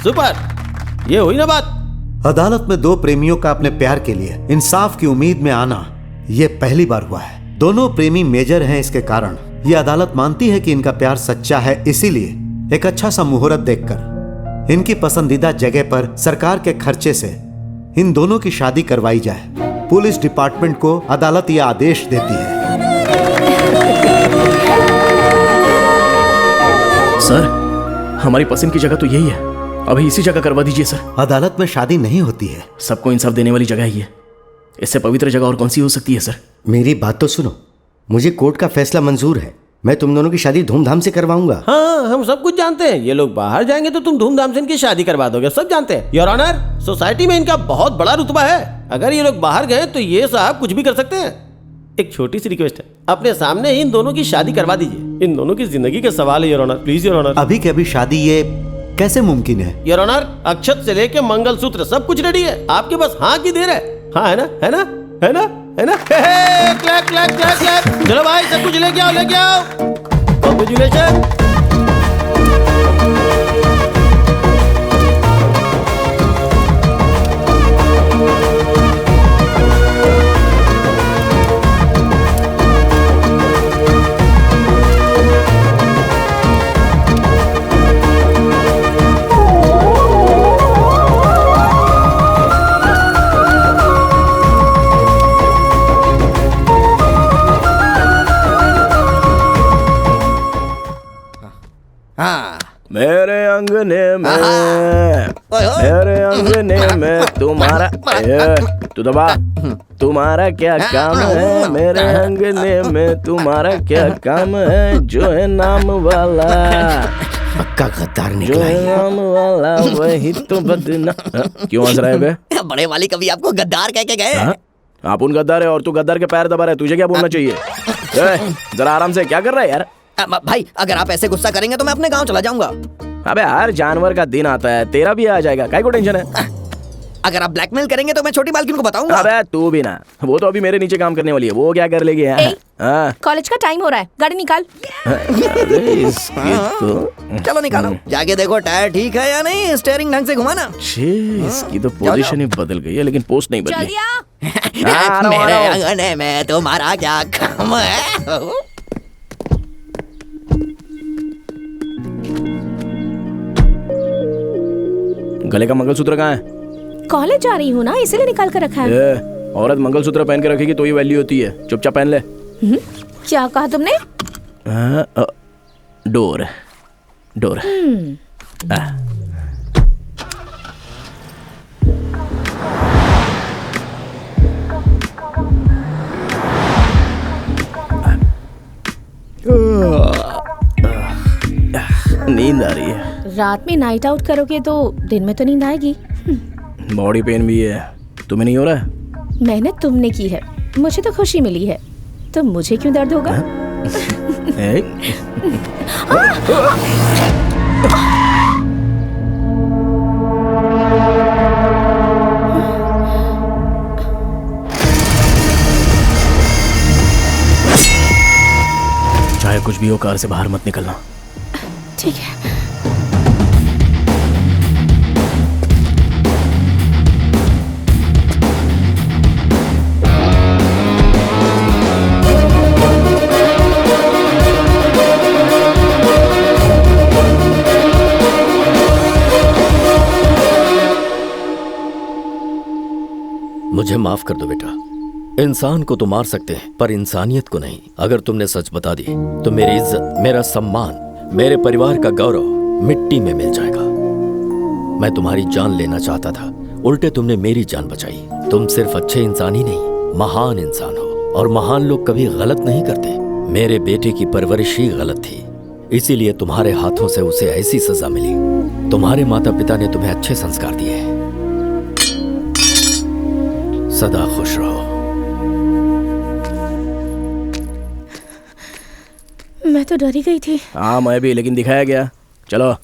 सुपर। ये हुई ना बात। अदालत में दो प्रेमियों का अपने प्यार के लिए इंसाफ की उम्मीद में आना यह पहली बार हुआ है। दोनों प्रेमी मेजर हैं, इसके कारण यह अदालत मानती है कि इनका प्यार सच्चा है। इसीलिए एक अच्छा सा मुहूर्त देखकर इनकी पसंदीदा जगह पर सरकार के खर्चे से इन दोनों की शादी करवाई जाए। पुलिस डिपार्टमेंट को अदालत यह आदेश देती है। सर, हमारी पसंद की जगह तो यही है, अभी इसी जगह करवा दीजिए सर। अदालत में शादी नहीं होती है। सबको इंसाफ देने वाली जगह ही है, इससे पवित्र जगह और कौन सी हो सकती है सर? मेरी बात तो सुनो, मुझे कोर्ट का फैसला मंजूर है। मैं तुम दोनों की शादी धूमधाम से करवाऊंगा। हाँ, हम सब कुछ जानते हैं। ये लोग बाहर जाएंगे तो तुम धूमधाम से इनकी शादी करवा दोगे, सब जानते हैं। योर ऑनर, सोसाइटी में इनका बहुत बड़ा रुतबा है। अगर ये लोग बाहर गए तो ये साहब कुछ भी कर सकते हैं। एक छोटी सी रिक्वेस्ट है, अपने सामने ही इन दोनों की शादी करवा दीजिए। इन दोनों की जिंदगी का सवाल है your honour, please your honour. अभी के अभी शादी ये कैसे मुमकिन है? योर ऑनर, अक्षत से लेके मंगलसूत्र सब कुछ रेडी है, आपके बस हाँ की देर है। हाँ है ना, है ना, है ना, है ना? Clap clap clap clap. चलो भाई, सब कुछ लेके आओ, लेके आओ। कांग्रेचुलेशन। मेरे अंगने में, मेरे अंगने में तुम्हारा, तू दबा, तुम्हारा क्या काम है? मेरे अंगने में तुम्हारा क्या काम है? जो है नाम वाला, पक्का गद्दार जो निकला है है। नाम वाला वही तो बदना। क्यों हंस रहा है बे? बड़े वाली कभी आपको गद्दार कह के गए? हाँ? आप उन गद्दार है और तू गद्दार के पैर दबा रहा है, तुझे क्या बोलना चाहिए? जरा आराम से, क्या कर रहा है यार? भाई, अगर आप ऐसे गुस्सा करेंगे तो मैं अपने गांव चला जाऊंगा। अबे हर जानवर का दिन आता है, तेरा भी आ जाएगा, काय को टेंशन है? अगर आप ब्लैकमेल करेंगे तो मैं छोटी मालकिन को बताऊंगा। अबे तू भी ना, वो तो अभी मेरे नीचे काम करने वाली है, वो क्या कर लेगी यार? हाँ। कॉलेज का टाइम हो रहा है, गाड़ी निकाल। अरे इसकी तो चलो निकालो, जाके देखो टायर ठीक है या नहीं, स्टीयरिंग ढंग से घुमाना। इसकी तो पोजीशन ही बदल गई है, लेकिन पोस्ट नहीं बदली। जल्दी आ। मेरे अंगने में तुम्हारा क्या काम है? गले का मंगलसूत्र कहाँ है? कॉलेज जा रही हूँ ना, इसीलिए निकाल कर रखा है। औरत मंगलसूत्र पहन के रखेगी तो ही वैल्यू होती है, चुपचाप पहन ले। क्या कहा तुमने? Door, door. नींद आ रही है। रात में नाइट आउट करोगे तो दिन में तो नींद आएगी। बॉडी पेन भी है, तुम्हें नहीं हो रहा है? मेहनत तुमने की है, मुझे तो खुशी मिली है, तो मुझे क्यों दर्द होगा? चाहे कुछ भी हो, कार से बाहर मत निकलना। ठीक है। मुझे माफ कर दो बेटा। इंसान को तो मार सकते हैं पर इंसानियत को नहीं। अगर तुमने सच बता दी तो मेरी इज्जत, मेरा सम्मान, मेरे परिवार का गौरव मिट्टी में मिल जाएगा। मैं तुम्हारी जान लेना चाहता था, उल्टे तुमने मेरी जान बचाई। तुम सिर्फ अच्छे इंसान ही नहीं, महान इंसान हो, और महान लोग कभी गलत नहीं करते। मेरे बेटे की परवरिश ही गलत थी, इसीलिए तुम्हारे हाथों से उसे ऐसी सजा मिली। तुम्हारे माता पिता ने तुम्हें अच्छे संस्कार दिए। सदा खुश रहो। मैं तो डरी गई थी। हाँ मैं भी, लेकिन दिखाया गया। चलो।